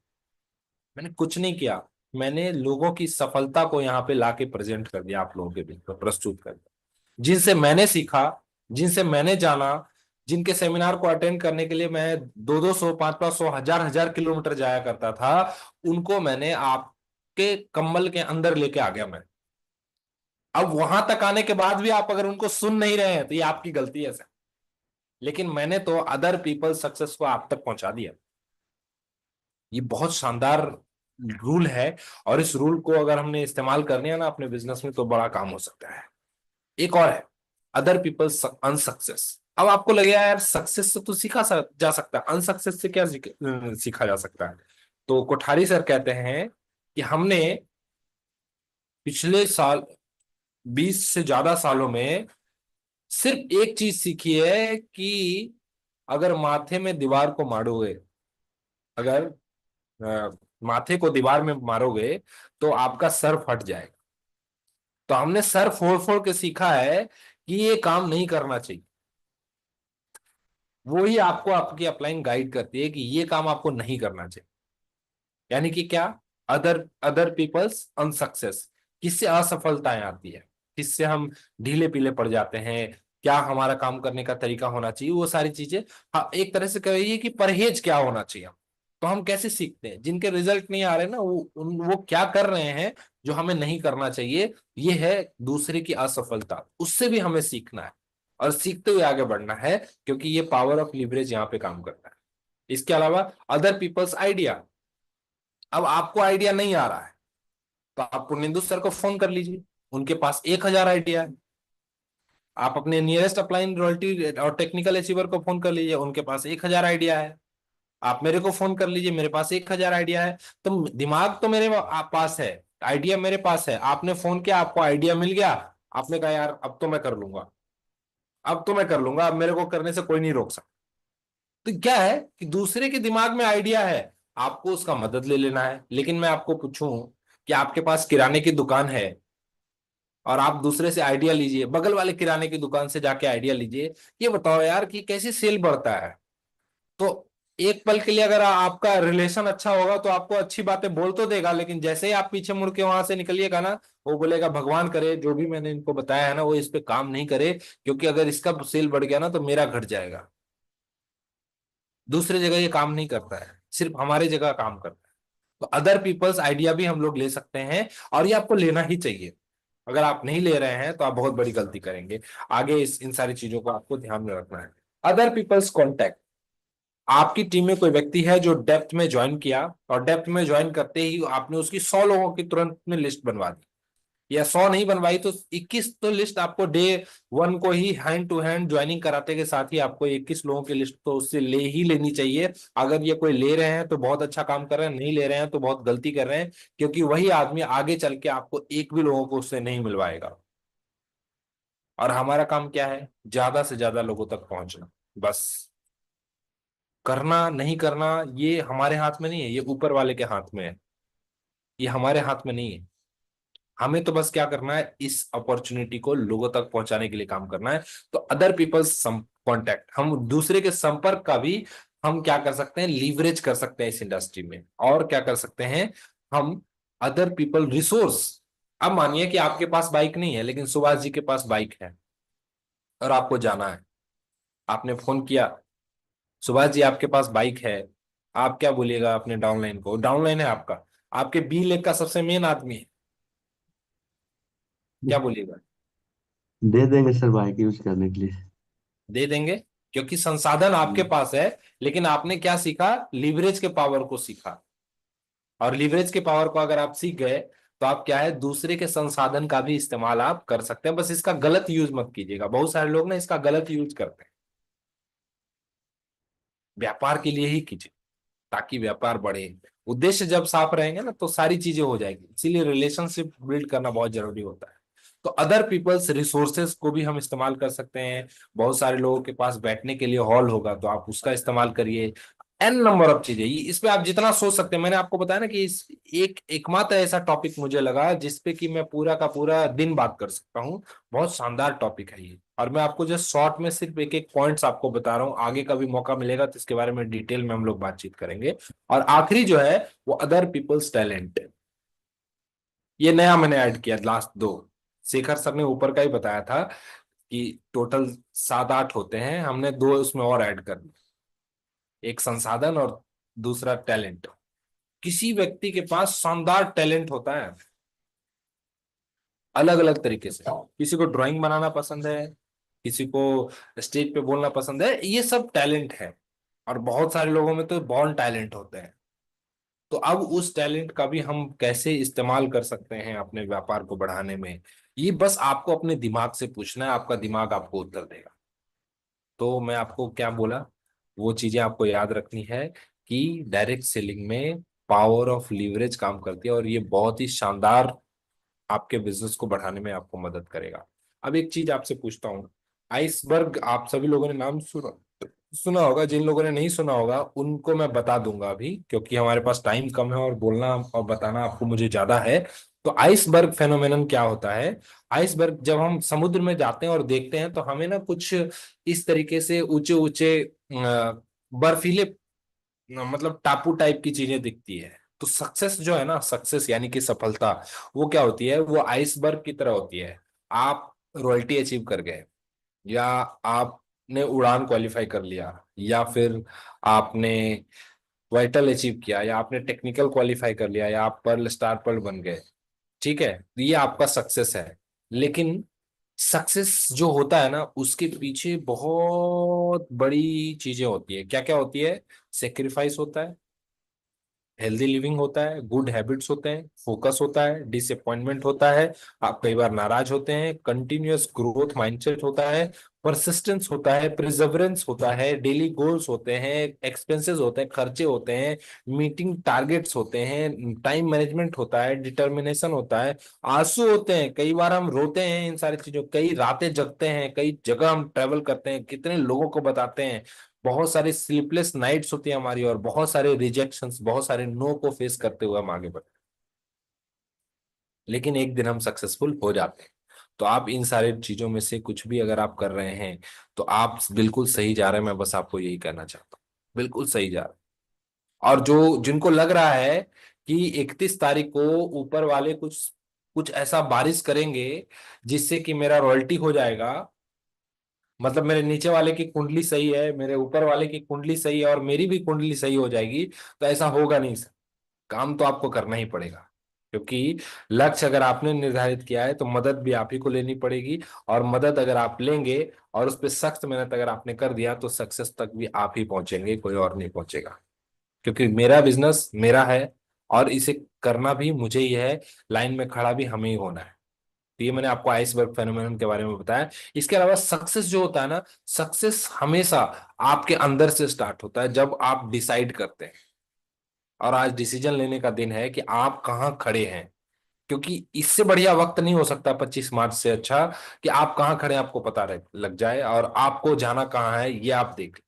मैंने कुछ नहीं किया। मैंने लोगों की सफलता को यहाँ पे लाके प्रेजेंट कर दिया, आप लोगों के बीच में प्रस्तुत कर दिया। जिनसे मैंने सीखा, जिनसे मैंने जाना, जिनके सेमिनार को अटेंड करने के लिए मैं 200 500 100 1000 किलोमीटर जाया करता था, उनको मैंने आपके कम्बल के अंदर लेके आ गया मैं। अब वहां तक आने के बाद भी आप अगर उनको सुन नहीं रहे हैं तो ये आपकी गलती है सर। लेकिन मैंने तो अदर पीपल सक्सेस को आप तक पहुंचा दिया। ये बहुत शानदार रूल है, और इस रूल को अगर हमने इस्तेमाल करने है ना अपने बिजनेस में, तो बड़ा काम हो सकता है। एक और है, अदर पीपल अनसक्सेस। अब आपको लगेगा यार सक्सेस से तो जा सकता है, अनसक्सेस से क्या सीखा जा सकता है? तो कोठारी सर कहते हैं कि हमने पिछले साल 20 से ज्यादा सालों में सिर्फ एक चीज सीखी है कि अगर माथे में दीवार को मारोगे, अगर माथे को दीवार में मारोगे तो आपका सर फट जाएगा। तो हमने सर फोड़ फोड़ के सीखा है कि ये काम नहीं करना चाहिए। वो ही आपको आपकी अपलाइन गाइड करती है कि ये काम आपको नहीं करना चाहिए। यानी कि क्या, अदर अदर पीपल्स अनसक्सेस, किससे असफलताएं आती है, किससे हम ढीले पीले पड़ जाते हैं, क्या हमारा काम करने का तरीका होना चाहिए, वो सारी चीजें। हाँ, एक तरह से कहिए कि परहेज क्या होना चाहिए। तो हम कैसे सीखते हैं, जिनके रिजल्ट नहीं आ रहे ना, वो क्या कर रहे हैं जो हमें नहीं करना चाहिए। ये है दूसरे की असफलता, उससे भी हमें सीखना है और सीखते हुए आगे बढ़ना है, क्योंकि ये पावर ऑफ लिवरेज यहाँ पे काम करता है। इसके अलावा अदर पीपल्स आइडिया। अब आपको आइडिया नहीं आ रहा है तो आप पुनिंदु सर को फोन कर लीजिए, उनके पास 1,000 आइडिया है। आप अपने नियरेस्ट अप्लाइन रॉयल्टी और टेक्निकल अचीवर को फोन कर लीजिए, उनके पास 1,000 आइडिया है। आप मेरे को फोन कर लीजिए, मेरे पास 1,000 आइडिया है। तो दिमाग तो मेरे पास है, आइडिया मेरे पास है। आपने फोन किया, आपको आइडिया मिल गया, आपने कहा यार अब तो मैं कर लूंगा, अब तो मैं कर लूंगा, अब मेरे को करने से कोई नहीं रोक सकता। तो क्या है कि दूसरे के दिमाग में आइडिया है, आपको उसका मदद ले लेना है। लेकिन मैं आपको पूछूं कि आपके पास किराने की दुकान है और आप दूसरे से आइडिया लीजिए, बगल वाले किराने की दुकान से जाके आइडिया लीजिए, ये बताओ यार कि कैसे सेल बढ़ता है। तो एक पल के लिए अगर आपका रिलेशन अच्छा होगा तो आपको अच्छी बातें बोल तो देगा, लेकिन जैसे ही आप पीछे मुड़ के वहां से निकलिएगा ना, वो बोलेगा भगवान करे जो भी मैंने इनको बताया है ना वो इस पे काम नहीं करे, क्योंकि अगर इसका सेल बढ़ गया ना तो मेरा घट जाएगा। दूसरी जगह ये काम नहीं करता है, सिर्फ हमारी जगह काम करता है। तो अदर पीपल्स आइडिया भी हम लोग ले सकते हैं, और ये आपको लेना ही चाहिए। अगर आप नहीं ले रहे हैं तो आप बहुत बड़ी गलती करेंगे। आगे इन सारी चीजों को आपको ध्यान में रखना है। Other people's contact. आपकी टीम में कोई व्यक्ति है जो डेप्थ में ज्वाइन किया, और डेप्थ में ज्वाइन करते ही आपने उसकी 100 लोगों की तुरंत में लिस्ट बनवा दी, या 100 नहीं बनवाई तो 21 तो लिस्ट आपको डे वन को ही हैंड टू हैंड ज्वाइनिंग कराते के साथ ही आपको 21 लोगों की लिस्ट तो उससे ले ही लेनी चाहिए। अगर ये कोई ले रहे हैं तो बहुत अच्छा काम कर रहे हैं, नहीं ले रहे हैं तो बहुत गलती कर रहे हैं, क्योंकि वही आदमी आगे चल के आपको एक भी लोगों को उससे नहीं मिलवाएगा। और हमारा काम क्या है, ज्यादा से ज्यादा लोगों तक पहुंचना। बस करना नहीं करना ये हमारे हाथ में नहीं है, ये ऊपर वाले के हाथ में है, ये हमारे हाथ में नहीं है। हमें तो बस क्या करना है, इस अपॉर्चुनिटी को लोगों तक पहुंचाने के लिए काम करना है। तो अदर पीपल्स कॉन्टेक्ट, हम दूसरे के संपर्क का भी हम क्या कर सकते हैं, लीवरेज कर सकते हैं इस इंडस्ट्री में। और क्या कर सकते हैं हम, अदर पीपल रिसोर्स। अब मानिए कि आपके पास बाइक नहीं है लेकिन सुभाष जी के पास बाइक है और आपको जाना है, आपने फोन किया, सुभाष जी आपके पास बाइक है, आप क्या बोलिएगा अपने डाउनलाइन को? डाउनलाइन है आपका, आपके बी लेग का सबसे मेन आदमी है, क्या बोलिएगा? दे देंगे सर बाइक यूज करने के लिए। दे देंगे, क्योंकि संसाधन आपके हम्म। पास है। लेकिन आपने क्या सीखा? लीवरेज के पावर को सीखा। और लीवरेज के पावर को अगर आप सीख गए, तो आप क्या है, दूसरे के संसाधन का भी इस्तेमाल आप कर सकते हैं। बस इसका गलत यूज मत कीजिएगा। बहुत सारे लोग ना इसका गलत यूज करते हैं। व्यापार के लिए ही कीजिए, ताकि व्यापार बढ़े। उद्देश्य जब साफ रहेंगे ना, तो सारी चीजें हो जाएगी। इसीलिए रिलेशनशिप बिल्ड करना बहुत जरूरी होता है। तो अदर पीपल्स रिसोर्सेज को भी हम इस्तेमाल कर सकते हैं। बहुत सारे लोगों के पास बैठने के लिए हॉल होगा, तो आप उसका इस्तेमाल करिए। एन नंबर ऑफ चीजें, इस पे आप जितना सोच सकते हैं। मैंने आपको बताया ना कि इस एकमात्र ऐसा टॉपिक मुझे लगा जिसपे कि मैं पूरा का पूरा दिन बात कर सकता हूँ। बहुत शानदार टॉपिक है ये। और मैं आपको जस्ट शॉर्ट में सिर्फ एक एक पॉइंट्स आपको बता रहा हूँ। आगे कभी मौका मिलेगा तो इसके बारे में डिटेल में हम लोग बातचीत करेंगे। और आखिरी जो है वो अदर पीपल्स टैलेंट, ये नया मैंने ऐड किया लास्ट दो। शेखर सर ने ऊपर का ही बताया था कि टोटल 7 8 होते हैं, हमने दो उसमें और ऐड कर दिए। एक संसाधन और दूसरा टैलेंट। किसी व्यक्ति के पास शानदार टैलेंट होता है, अलग अलग तरीके से। किसी को ड्राइंग बनाना पसंद है, किसी को स्टेज पे बोलना पसंद है, ये सब टैलेंट है। और बहुत सारे लोगों में तो बॉर्न टैलेंट होते हैं। तो अब उस टैलेंट का भी हम कैसे इस्तेमाल कर सकते हैं अपने व्यापार को बढ़ाने में, ये बस आपको अपने दिमाग से पूछना है, आपका दिमाग आपको उत्तर देगा। तो मैं आपको क्या बोला, वो चीजें आपको याद रखनी है कि डायरेक्ट सेलिंग में पावर ऑफ लीवरेज काम करती है, और ये बहुत ही शानदार आपके बिजनेस को बढ़ाने में आपको मदद करेगा। अब एक चीज आपसे पूछता हूँ, आइसबर्ग आप सभी लोगों ने नाम सुना सुना होगा। जिन लोगों ने नहीं सुना होगा उनको मैं बता दूंगा अभी, क्योंकि हमारे पास टाइम कम है और बोलना और बताना आपको मुझे ज्यादा है। तो आइसबर्ग फेनोमेनन क्या होता है? आइसबर्ग, जब हम समुद्र में जाते हैं और देखते हैं, तो हमें ना कुछ इस तरीके से ऊंचे ऊंचे बर्फीले, मतलब टापू टाइप की चीजें दिखती है। तो सक्सेस जो है ना, सक्सेस यानी कि सफलता, वो क्या होती है? वो आइसबर्ग की तरह होती है। आप रॉयल्टी अचीव कर गए, या आपने उड़ान क्वालिफाई कर लिया, या फिर आपने वाइटल अचीव किया, या आपने टेक्निकल क्वालिफाई कर लिया, या आप पर्ल स्टार पर्ल बन गए। ठीक है, तो ये आपका सक्सेस है। लेकिन सक्सेस जो होता है ना, उसके पीछे बहुत बड़ी चीजें होती है। क्या क्या होती है? सेक्रीफाइस होता है, हेल्दी लिविंग होता है, गुड हैबिट्स होते हैं, फोकस होता है, डिसअपॉइंटमेंट होता है, आप कई बार नाराज होते हैं, कंटिन्यूअस ग्रोथ माइंडसेट होता है, परसिस्टेंस होता है, प्रिजर्वेंस होता है, डेली गोल्स होते हैं, एक्सपेंसेस होते हैं, खर्चे होते हैं, मीटिंग टारगेट्स होते हैं, टाइम मैनेजमेंट होता है, डिटर्मिनेशन होता है, आंसू होते हैं, कई बार हम रोते हैं इन सारी चीजों, कई रातें जगते हैं, कई जगह हम ट्रेवल करते हैं, कितने लोगों को बताते हैं, बहुत सारी स्लीपलेस नाइट्स होती है हमारी, और बहुत सारे रिजेक्शंस, बहुत सारे नो को फेस करते हुए हम आगे बढ़ते हैं। लेकिन एक दिन हम सक्सेसफुल हो जाते हैं। तो आप इन सारे चीजों में से कुछ भी अगर आप कर रहे हैं, तो आप बिल्कुल सही जा रहे हैं। मैं बस आपको यही कहना चाहता हूँ, बिल्कुल सही जा रहे हैं। और जो जिनको लग रहा है कि 31 तारीख को ऊपर वाले कुछ कुछ ऐसा बारिश करेंगे जिससे कि मेरा रॉयल्टी हो जाएगा, मतलब मेरे नीचे वाले की कुंडली सही है, मेरे ऊपर वाले की कुंडली सही है, और मेरी भी कुंडली सही हो जाएगी, तो ऐसा होगा नहीं सर। काम तो आपको करना ही पड़ेगा। क्योंकि लक्ष्य अगर आपने निर्धारित किया है, तो मदद भी आप ही को लेनी पड़ेगी। और मदद अगर आप लेंगे और उस पर सख्त मेहनत अगर आपने कर दिया, तो सक्सेस तक भी आप ही पहुंचेंगे, कोई और नहीं पहुंचेगा। क्योंकि मेरा बिजनेस मेरा है, और इसे करना भी मुझे ही है, लाइन में खड़ा भी हमें ही होना है। तो ये मैंने आपको आइसबर्ग फेनोमेनन के बारे में बताया। इसके अलावा सक्सेस जो होता है ना, सक्सेस हमेशा आपके अंदर से स्टार्ट होता है, जब आप डिसाइड करते हैं। और आज डिसीजन लेने का दिन है कि आप कहाँ खड़े हैं। क्योंकि इससे बढ़िया वक्त नहीं हो सकता 25 मार्च से अच्छा, कि आप कहाँ खड़े हैं आपको पता लग जाए, और आपको जाना कहाँ है ये आप देख।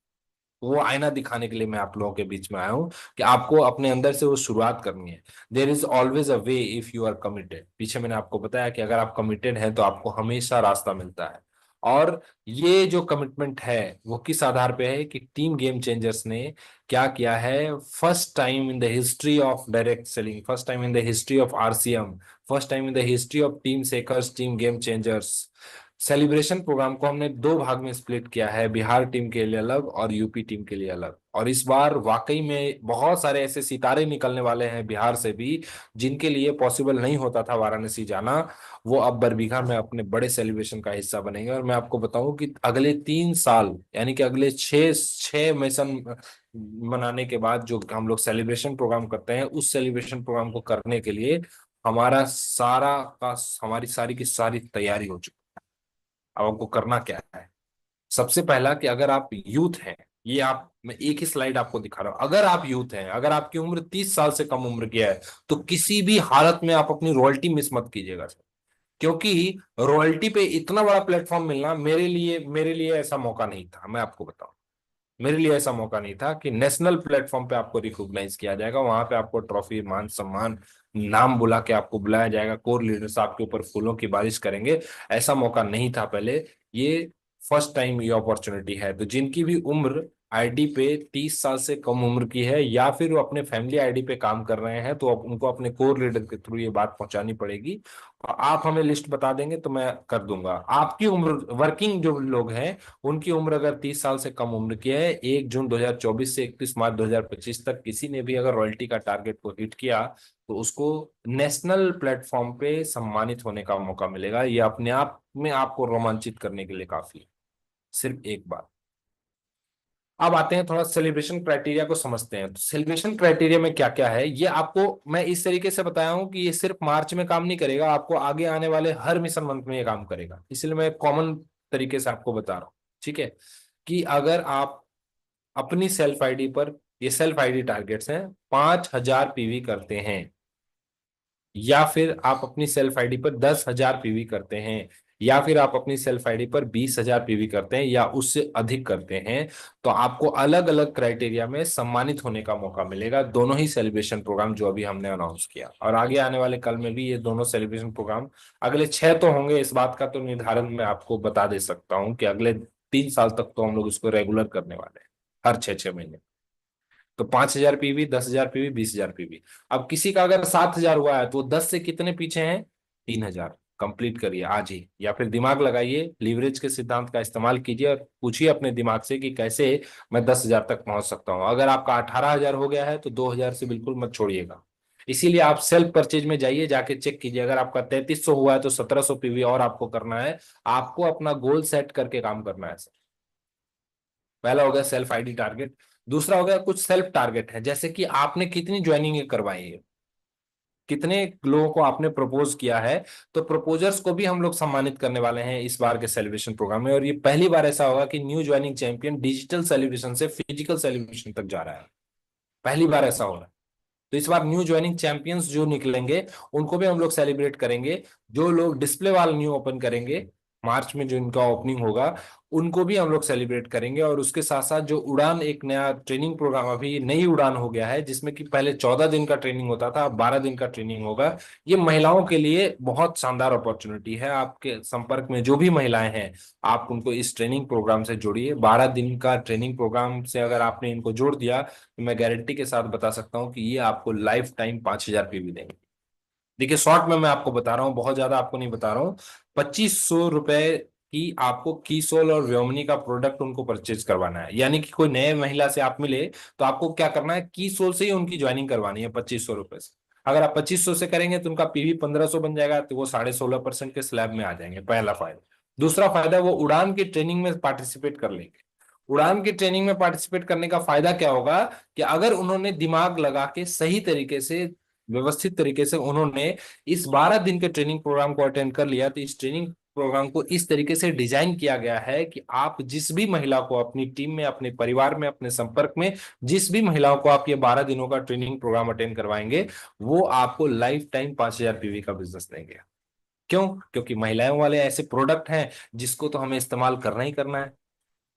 वो आईना दिखाने के लिए मैं आप लोगों के बीच में आया हूं, कि आपको अपने अंदर से वो शुरुआत करनी है। There is always a way if you are committed. पीछे मैंने आपको बताया कि अगर आप कमिटेड हैं, तो आपको हमेशा रास्ता मिलता है। और ये जो कमिटमेंट है, वो किस आधार पे है? कि टीम गेम चेंजर्स ने क्या किया है, first time in the history of direct selling, first time in the history of RCM, first time in the history of team seekers, team game changers, celebration programme को हमने दो भाग में split किया है, बिहार टीम के लिए अलग और यूपी टीम के लिए अलग। और इस बार वाकई में बहुत सारे ऐसे सितारे निकलने वाले हैं बिहार से भी, जिनके लिए पॉसिबल नहीं होता था वाराणसी जाना। वो अब बरबीघा में अपने बड़े सेलिब्रेशन का हिस्सा बनेंगे। और मैं आपको बताऊं कि अगले 3 साल, यानी कि अगले छह छह मिशन मनाने के बाद जो हम लोग सेलिब्रेशन प्रोग्राम करते हैं, उस सेलिब्रेशन प्रोग्राम को करने के लिए हमारा सारा का हमारी सारी की सारी तैयारी हो चुकी है। अब आपको करना क्या है? सबसे पहला कि अगर आप यूथ हैं, ये आप, मैं एक ही स्लाइड आपको दिखा रहा हूं, अगर आप यूथ हैं, अगर आपकी उम्र 30 साल से कम उम्र की है, तो किसी भी हालत में आप अपनी रॉयल्टी मिस मत कीजिएगा सर। क्योंकि रॉयल्टी पे इतना बड़ा प्लेटफॉर्म मिलना मेरे लिए ऐसा मौका नहीं था। मैं आपको बताऊं, मेरे लिए ऐसा मौका नहीं था कि नेशनल प्लेटफॉर्म पे आपको रिकॉग्नाइज किया जाएगा, वहां पे आपको ट्रॉफी, मान सम्मान, नाम बुला के आपको बुलाया जाएगा, कोर लीडर्स आपके ऊपर फूलों की बारिश करेंगे। ऐसा मौका नहीं था पहले। ये फर्स्ट टाइम ये अपॉर्चुनिटी है। तो जिनकी भी उम्र आईडी पे 30 साल से कम उम्र की है, या फिर वो अपने फैमिली आईडी पे काम कर रहे हैं, तो अब उनको अपने कोर लीडर के थ्रू ये बात पहुंचानी पड़ेगी। और आप हमें लिस्ट बता देंगे तो मैं कर दूंगा। आपकी उम्र, वर्किंग जो लोग हैं, उनकी उम्र अगर 30 साल से कम उम्र की है, 1 जून 2024 से 31 मार्च 2025 तक किसी ने भी अगर रॉयल्टी का टारगेट को हिट किया, तो उसको नेशनल प्लेटफॉर्म पे सम्मानित होने का मौका मिलेगा। ये अपने आप में आपको रोमांचित करने के लिए काफी है, सिर्फ एक बार। अब आते हैं थोड़ा सेलिब्रेशन क्राइटेरिया को समझते हैं। तो सेलिब्रेशन क्राइटेरिया में क्या क्या है, ये आपको मैं इस तरीके से बताया हूं कि ये सिर्फ मार्च में काम नहीं करेगा, आपको आगे आने वाले हर मिशन मंथ में ये काम करेगा। इसलिए मैं कॉमन तरीके से आपको बता रहा हूँ, ठीक है? कि अगर आप अपनी सेल्फ आईडी पर, ये सेल्फ आईडी टारगेट्स हैं, 5,000 पीवी करते हैं, या फिर आप अपनी सेल्फ आईडी पर 10,000 पीवी करते हैं, या फिर आप अपनी सेल्फ आईडी पर 20,000 पीवी करते हैं, या उससे अधिक करते हैं, तो आपको अलग अलग क्राइटेरिया में सम्मानित होने का मौका मिलेगा। दोनों ही सेलिब्रेशन प्रोग्राम जो अभी हमने अनाउंस किया, और आगे आने वाले कल में भी ये दोनों सेलिब्रेशन प्रोग्राम, अगले 6 तो होंगे, इस बात का तो निर्धारण मैं आपको बता दे सकता हूँ कि अगले 3 साल तक तो हम लोग इसको रेगुलर करने वाले हैं, हर 6 6 महीने। तो 5,000 पीवी, 10,000 पीवी, 20,000 पीवी। अब किसी का अगर 7,000 हुआ है, तो वो 10 से कितने पीछे हैं? 3,000। कंप्लीट करिए आज ही, या फिर दिमाग लगाइए, लीवरेज के सिद्धांत का इस्तेमाल कीजिए और पूछिए अपने दिमाग से कि कैसे मैं 10,000 तक पहुंच सकता हूं। अगर आपका 18,000 हो गया है, तो 2,000 से बिल्कुल मत छोड़िएगा। इसीलिए आप सेल्फ परचेज में जाइए, जाके चेक कीजिए। अगर आपका 3300 हुआ है, तो 1,700 पीवी और आपको करना है। आपको अपना गोल सेट करके काम करना है सर। पहला हो गया सेल्फ आईडी टारगेट। दूसरा हो गया कुछ सेल्फ टारगेट है, जैसे कि आपने कितनी ज्वाइनिंग करवाई है, कितने लोगों को आपने प्रपोज किया है। तो प्रपोजर्स को भी हम लोग सम्मानित करने वाले हैं इस बार के सेलिब्रेशन प्रोग्राम में। और ये पहली बार ऐसा होगा कि new joining champion digital celebration से फिजिकल सेलिब्रेशन तक जा रहा है। पहली बार ऐसा हो रहा है। तो इस बार न्यू ज्वाइनिंग चैंपियंस जो निकलेंगे, उनको भी हम लोग सेलिब्रेट करेंगे। जो लोग डिस्प्ले वाल न्यू ओपन करेंगे मार्च में, जो इनका ओपनिंग होगा, उनको भी हम लोग सेलिब्रेट करेंगे। और उसके साथ साथ जो उड़ान, एक नया ट्रेनिंग प्रोग्राम, अभी नई उड़ान हो गया है, जिसमें कि पहले 14 दिन का ट्रेनिंग होता था, अब 12 दिन का ट्रेनिंग होगा। ये महिलाओं के लिए बहुत शानदार अपॉर्चुनिटी है। आपके संपर्क में जो भी महिलाएं हैं, आप उनको इस ट्रेनिंग प्रोग्राम से जोड़िए। 12 दिन का ट्रेनिंग प्रोग्राम से अगर आपने इनको जोड़ दिया, तो मैं गारंटी के साथ बता सकता हूँ कि ये आपको लाइफ टाइम 5,000 पीवी देंगे। देखिए, शॉर्ट में मैं आपको बता रहा हूँ, बहुत ज्यादा आपको नहीं बता रहा हूँ। 2,500 रुपए की आपको कीसोल और व्योमनी का प्रोडक्ट उनको परचेज करवाना है। यानी कि कोई नए महिला से आप मिले, तो आपको क्या करना है, कीसोल से ही उनकी ज्वाइनिंग करवानी है 2,500 रुपए से। अगर आप 2,500 से करेंगे, तो उनका पीवी 1,500 बन जाएगा, तो वो 16.5% के स्लैब में आ जाएंगे। पहला फायदा। दूसरा फायदा, वो उड़ान की ट्रेनिंग में पार्टिसिपेट कर लेंगे। उड़ान की ट्रेनिंग में पार्टिसिपेट करने का फायदा क्या होगा, कि अगर उन्होंने दिमाग लगा के सही तरीके से, व्यवस्थित तरीके से उन्होंने इस 12 दिन के ट्रेनिंग प्रोग्राम को अटेंड कर लिया, तो इस ट्रेनिंग प्रोग्राम को इस तरीके से डिजाइन किया गया है कि आप जिस भी महिला को अपनी टीम में, अपने परिवार में, अपने संपर्क में, जिस भी महिलाओं को आप ये 12 दिनों का ट्रेनिंग प्रोग्राम अटेंड करवाएंगे, वो आपको लाइफ टाइम 5,000 पीवी का बिजनेस देंगे। क्यों? क्योंकि महिलाओं वाले ऐसे प्रोडक्ट हैं जिसको तो हमें इस्तेमाल करना ही करना है।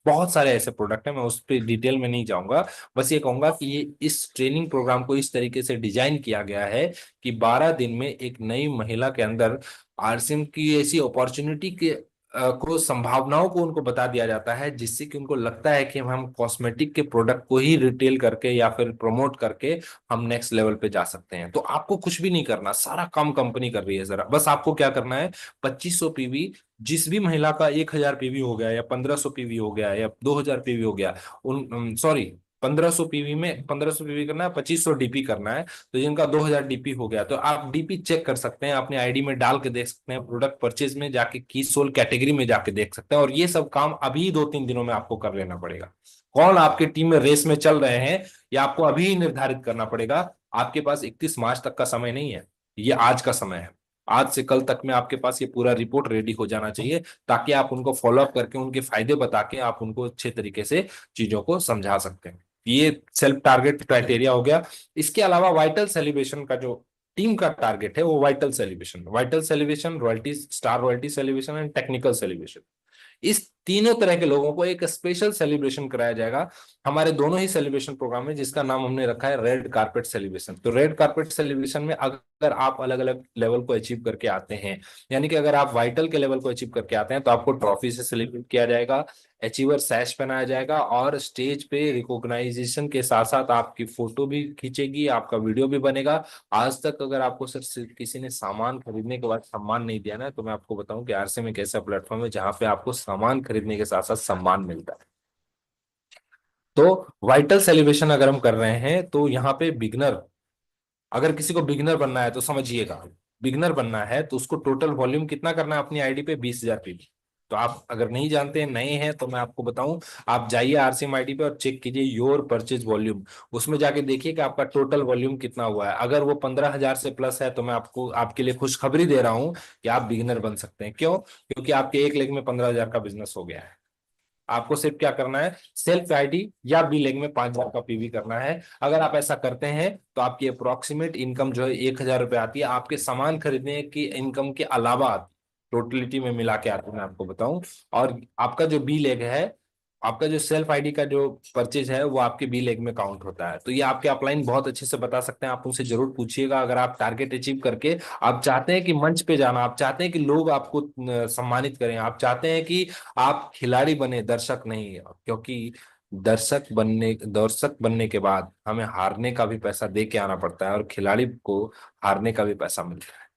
बहुत सारे ऐसे प्रोडक्ट हैं, मैं उस पर डिटेल में नहीं जाऊंगा। बस ये कहूंगा कि ये इस ट्रेनिंग प्रोग्राम को इस तरीके से डिजाइन किया गया है कि 12 दिन में एक नई महिला के अंदर आरसीएम की ऐसी अपॉर्चुनिटी के को संभावनाओं को उनको बता दिया जाता है, जिससे कि उनको लगता है कि हम कॉस्मेटिक के प्रोडक्ट को ही रिटेल करके या फिर प्रमोट करके हम नेक्स्ट लेवल पे जा सकते हैं। तो आपको कुछ भी नहीं करना, सारा काम कंपनी कर रही है। जरा बस आपको क्या करना है, 2500 पीवी, जिस भी महिला का 1000 पीवी हो गया या 1500 पीवी हो गया या 2000 पीवी हो गया, उन सॉरी 1500 पीवी में 1500 पीवी करना है, 2500 डीपी करना है। तो जिनका 2000 डीपी हो गया तो आप डीपी चेक कर सकते हैं, अपने आईडी में डाल के देख सकते हैं, प्रोडक्ट परचेज में जाके की सोल कैटेगरी में जाके देख सकते हैं। और ये सब काम अभी 2-3 दिनों में आपको कर लेना पड़ेगा। कौन आपके टीम में रेस में चल रहे हैं, ये आपको अभी निर्धारित करना पड़ेगा। आपके पास 31 मार्च तक का समय नहीं है, ये आज का समय है। आज से कल तक में आपके पास ये पूरा रिपोर्ट रेडी हो जाना चाहिए, ताकि आप उनको फॉलोअप करके उनके फायदे बता के आप उनको अच्छे तरीके से चीजों को समझा सकते हैं। ये सेल्फ टारगेट क्राइटेरिया हो गया। इसके अलावा वाइटल सेलिब्रेशन का जो टीम का टारगेट है वो vital celebration, royalty, star royalty celebration and technical celebration, इस तीनों तरह के लोगों को एक स्पेशल सेलिब्रेशन कराया जाएगा हमारे दोनों ही सेलिब्रेशन प्रोग्राम में, जिसका नाम हमने रखा है रेड कारपेट सेलिब्रेशन। तो रेड कारपेट सेलिब्रेशन में अगर आप अलग अलग लेवल को अचीव करके आते हैं, यानी कि अगर आप वाइटल के लेवल को अचीव करके आते हैं, तो आपको ट्रॉफी से सेलिब्रेट किया जाएगा, अचीवर सैश पहनाया जाएगा, और स्टेज पे रिकॉग्नाइजेशन के साथ साथ आपकी फोटो भी खींचेगी, आपका वीडियो भी बनेगा। आज तक अगर आपको सर किसी ने सामान खरीदने के बाद सम्मान नहीं दिया ना, तो मैं आपको बताऊं कि आरसीएम एक ऐसा प्लेटफॉर्म है जहां पे आपको सामान खरीदने के साथ साथ सम्मान मिलता है। तो वाइटल सेलिब्रेशन अगर हम कर रहे हैं तो यहाँ पे बिगनर, अगर किसी को बिगनर बनना है तो समझिएगा, बिगनर बनना है तो उसको टोटल वॉल्यूम कितना करना है अपनी आईडी पे, 20,000 पीवी। तो आप अगर नहीं जानते हैं, नए हैं, तो मैं आपको बताऊं, आप जाइए आरसीएम आईडी पे और चेक कीजिए योर परचेज वॉल्यूम। उसमें जाके देखिए कि आपका टोटल वॉल्यूम कितना हुआ है। अगर वो 15,000 से प्लस है तो मैं आपको आपके लिए खुशखबरी दे रहा हूं कि आप बिगिनर बन सकते हैं। क्यों? क्योंकि आपके एक लेग में 15,000 का बिजनेस हो गया है। आपको सिर्फ क्या करना है, सेल्फ आईडी या बी लेग में 5,000 का पीवी करना है। अगर आप ऐसा करते हैं तो आपकी अप्रोक्सीमेट इनकम जो है 1,000 रुपये आती है, आपके सामान खरीदने की इनकम के अलावा आती है, टोटलिटी में मिला के आती है, मैं आपको बताऊं। और आपका जो बी लेग है, आपका जो सेल्फ आईडी का जो परचेज है वो आपके बी लेग में काउंट होता है। तो ये आपके अपलाइन बहुत अच्छे से बता सकते हैं, आप उनसे जरूर पूछिएगा। अगर आप टारगेट अचीव करके आप चाहते हैं कि मंच पे जाना, आप चाहते हैं कि लोग आपको सम्मानित करें, आप चाहते हैं कि आप खिलाड़ी बने, दर्शक नहीं, क्योंकि दर्शक बनने के बाद हमें हारने का भी पैसा दे के आना पड़ता है, और खिलाड़ी को हारने का भी पैसा मिलता है।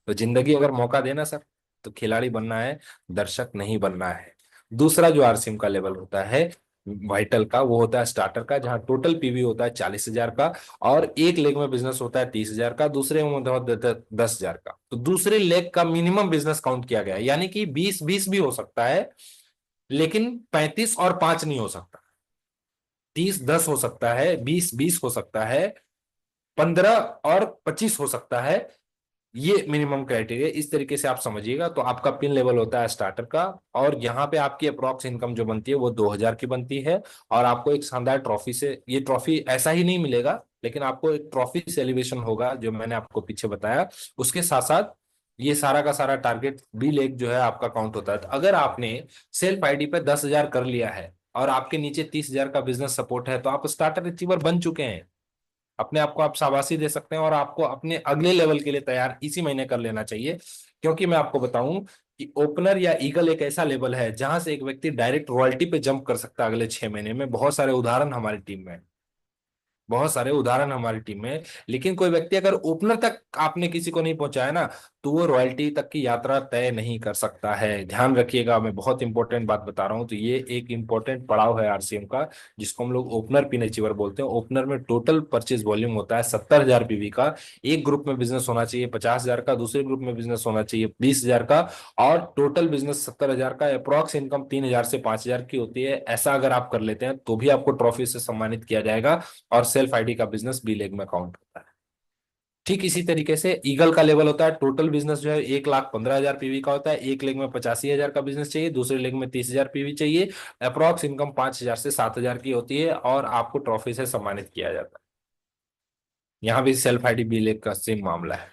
तो जिंदगी अगर मौका देना सर, तो खिलाड़ी बनना है, दर्शक नहीं बनना है। दूसरा जो आरसीएम का लेवल होता है वाइटल का, वो होता है स्टार्टर का, जहां टोटल पीवी होता है 40,000 का, और एक लेग में बिजनेस होता है 30,000 का, दूसरे में होता है 10,000 का। तो दूसरे लेग का मिनिमम बिजनेस काउंट किया गया है, यानी कि 20-20 भी हो सकता है, लेकिन 35 और 5 नहीं हो सकता, 30-10 हो सकता है, 20-20 हो सकता है, 15 और 25 हो सकता है। ये मिनिमम क्राइटेरिया, इस तरीके से आप समझिएगा। तो आपका पिन लेवल होता है स्टार्टर का, और यहाँ पे आपकी अप्रॉक्स इनकम जो बनती है वो 2,000 की बनती है। और आपको एक शानदार ट्रॉफी से, ये ट्रॉफी ऐसा ही नहीं मिलेगा, लेकिन आपको एक ट्रॉफी सेलिब्रेशन होगा जो मैंने आपको पीछे बताया। उसके साथ साथ ये सारा का सारा टारगेट बी लेग जो है आपका काउंट होता है। तो अगर आपने सेल्फ आईडी पे 10,000 कर लिया है और आपके नीचे 30,000 का बिजनेस सपोर्ट है, तो आप स्टार्टर अचीवर बन चुके हैं। अपने आप को आप शाबाशी दे सकते हैं, और आपको अपने अगले लेवल के लिए तैयार इसी महीने कर लेना चाहिए। क्योंकि मैं आपको बताऊं कि ओपनर या ईगल एक ऐसा लेवल है जहां से एक व्यक्ति डायरेक्ट रॉयल्टी पे जंप कर सकता है अगले 6 महीने में। बहुत सारे उदाहरण हमारी टीम में है, बहुत सारे उदाहरण हमारी टीम में। लेकिन कोई व्यक्ति अगर ओपनर तक आपने किसी को नहीं पहुंचाया ना, तो वो रॉयल्टी तक की यात्रा तय नहीं कर सकता है। ध्यान रखिएगा, मैं बहुत इंपॉर्टेंट बात बता रहा हूं। तो ये एक इंपॉर्टेंट पड़ाव है आरसीएम का, जिसको हम लोग ओपनर पिन अचीवर बोलते हैं। ओपनर में टोटल परचेज वॉल्यूम होता है 70,000 पीवी का। एक ग्रुप में बिजनेस होना चाहिए 50,000 का, दूसरे ग्रुप में बिजनेस होना चाहिए 20,000 का, और टोटल बिजनेस 70,000 का। अप्रॉक्स इनकम 3,000 से 5,000 की होती है। ऐसा अगर आप कर लेते हैं तो भी आपको ट्रॉफी से सम्मानित किया जाएगा, और सेल्फ आईडी का बिजनेस बी लेग में काउंट होता है। ठीक इसी तरीके से ईगल का लेवल होता है, टोटल बिजनेस जो है 1,15,000 पीवी का होता है। एक लेग में 85,000 का बिजनेस चाहिए, दूसरे लेग में 30,000 पीवी चाहिए। अप्रॉक्स इनकम 5,000 से 7,000 की होती है, और आपको ट्रॉफी से सम्मानित किया जाता है। यहाँ भी सेल्फ आईडी बी लेग का सेम मामला है।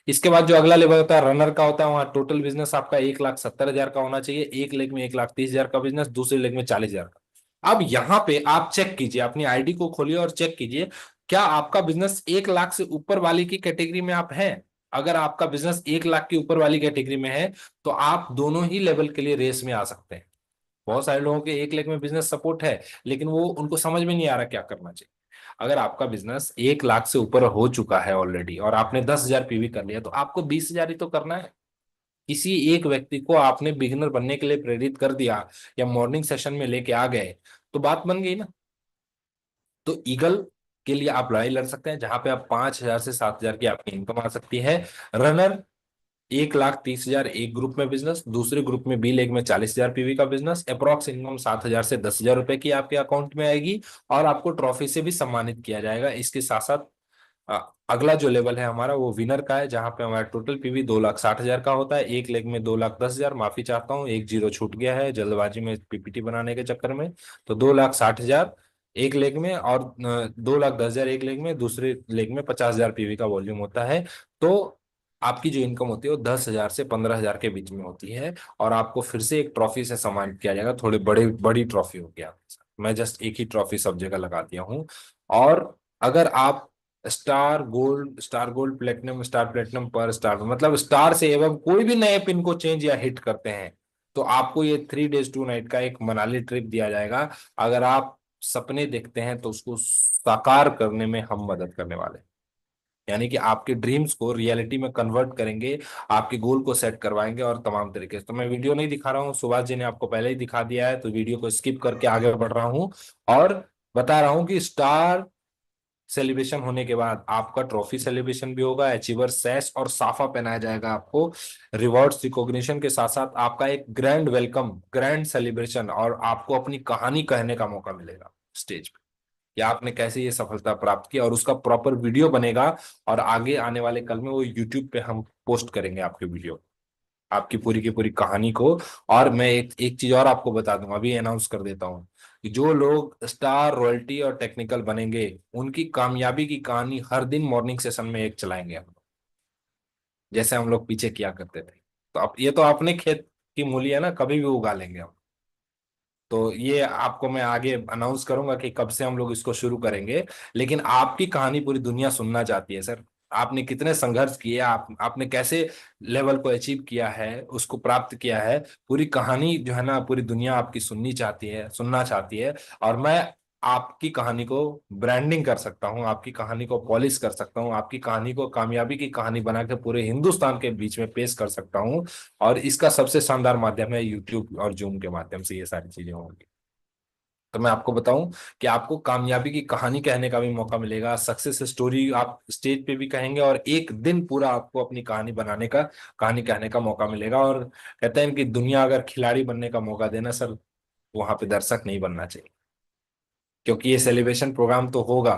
इसके बाद जो अगला लेवल होता है रनर का होता है, वहां टोटल बिजनेस आपका 1,70,000 का होना चाहिए। एक लेग में 1,30,000 का बिजनेस, दूसरे लेग में 40,000 का। अब यहाँ पे आप चेक कीजिए, अपनी आईडी को खोलिए और चेक कीजिए क्या आपका बिजनेस 1 लाख से ऊपर वाली की कैटेगरी में आप हैं। अगर आपका बिजनेस 1 लाख के ऊपर वाली कैटेगरी में है तो आप दोनों ही लेवल के लिए रेस में आ सकते हैं। बहुत सारे लोगों के 1 लाख में बिजनेस सपोर्ट है, लेकिन वो उनको समझ में नहीं आ रहा क्या करना चाहिए। अगर आपका बिजनेस 1 लाख से ऊपर हो चुका है ऑलरेडी और आपने 10,000 पीवी कर लिया, तो आपको 20,000 ही तो करना है। किसी एक व्यक्ति को आपने बिगिनर बनने के लिए प्रेरित कर दिया या मॉर्निंग सेशन में लेके आ गए, तो बात बन गई ना। तो ईगल के लिए आप लड़ाई लड़ सकते हैं, जहां पे आप 5,000 से 7,000 की आपकी इनकम आ सकती है। रनर 1,30,000 एक ग्रुप में बिजनेस, दूसरे ग्रुप में बी लेग में 40,000 पीवी का बिजनेस, अप्रॉक्स इनकम 7,000 से 10,000 रुपए की आपके अकाउंट में आएगी। और आपको ट्रॉफी से भी सम्मानित किया जाएगा। इसके साथ साथ अगला जो लेवल है हमारा वो विनर का है, जहां पे हमारा टोटल पीवी 2,60,000 का होता है। एक लेग में 2,10,000, माफी चाहता हूँ, एक जीरो छूट गया है जल्दबाजी में पीपीटी बनाने के चक्कर में। तो 2,60,000 एक लेग में और 2,10,000 एक लेग में, दूसरे लेग में 50,000 पीवी का वॉल्यूम होता है। तो आपकी जो इनकम होती है वो 10,000 से 15,000 के बीच में होती है। और आपको फिर से एक ट्रॉफी से सम्मानित किया जाएगा, थोड़ी बड़ी ट्रॉफी होगी आपके साथ। मैं जस्ट एक ही ट्रॉफी सब जगह लगा दिया हूँ। और अगर आप star gold platinum, star platinum पर स्टार, मतलब स्टार से एवं कोई भी नए पिन को चेंज या हिट करते हैं, तो आपको ये 3 डेज 2 नाइट का एक मनाली ट्रिप दिया जाएगा। अगर आप सपने देखते हैं तो उसको साकार करने में हम मदद करने वाले हैं। यानी कि आपके ड्रीम्स को रियलिटी में कन्वर्ट करेंगे, आपके गोल को सेट करवाएंगे और तमाम तरीके से। तो मैं वीडियो नहीं दिखा रहा हूँ, सुभाष जी ने आपको पहले ही दिखा दिया है, तो वीडियो को स्किप करके आगे बढ़ रहा हूँ और बता रहा हूँ कि स्टार सेलिब्रेशन होने के बाद आपका ट्रॉफी सेलिब्रेशन भी होगा, अचीवर सैश और साफा पहनाया जाएगा आपको। रिवॉर्ड्स रिकॉग्निशन के साथ साथ आपका एक ग्रैंड वेलकम, ग्रैंड सेलिब्रेशन, और आपको अपनी कहानी कहने का मौका मिलेगा स्टेज पे, या आपने कैसे ये सफलता प्राप्त की, और उसका प्रॉपर वीडियो बनेगा। और आगे आने वाले कल में वो यूट्यूब पे हम पोस्ट करेंगे आपके वीडियो, आपकी पूरी की पूरी कहानी को। और मैं एक चीज और आपको बता दूं, अभी अनाउंस कर देता हूं कि जो लोग स्टार रॉयल्टी और टेक्निकल बनेंगे, उनकी कामयाबी की कहानी हर दिन मॉर्निंग सेशन में एक चलाएंगे हम, जैसे हम लोग पीछे किया करते थे। तो अब ये तो अपने खेत की मूली है ना, कभी भी उगा लेंगे हम। तो ये आपको मैं आगे अनाउंस करूंगा कि कब से हम लोग इसको शुरू करेंगे। लेकिन आपकी कहानी पूरी दुनिया सुनना चाहती है सर। आपने कितने संघर्ष किए, आपने कैसे लेवल को अचीव किया है, उसको प्राप्त किया है, पूरी कहानी जो है ना पूरी दुनिया आपकी सुननी चाहती है, सुनना चाहती है। और मैं आपकी कहानी को ब्रांडिंग कर सकता हूँ, आपकी कहानी को पॉलिश कर सकता हूँ, आपकी कहानी को कामयाबी की कहानी बना के पूरे हिंदुस्तान के बीच में पेश कर सकता हूँ। और इसका सबसे शानदार माध्यम है यूट्यूब और जूम के माध्यम से ये सारी चीजें होंगी। तो मैं आपको बताऊं कि आपको कामयाबी की कहानी कहने का भी मौका मिलेगा, सक्सेस स्टोरी आप स्टेज पे भी कहेंगे, और एक दिन पूरा आपको अपनी कहानी बनाने का, कहानी कहने का मौका मिलेगा। और कहते हैं कि दुनिया अगर खिलाड़ी बनने का मौका देना सर, वहां पे दर्शक नहीं बनना चाहिए। क्योंकि ये सेलिब्रेशन प्रोग्राम तो होगा,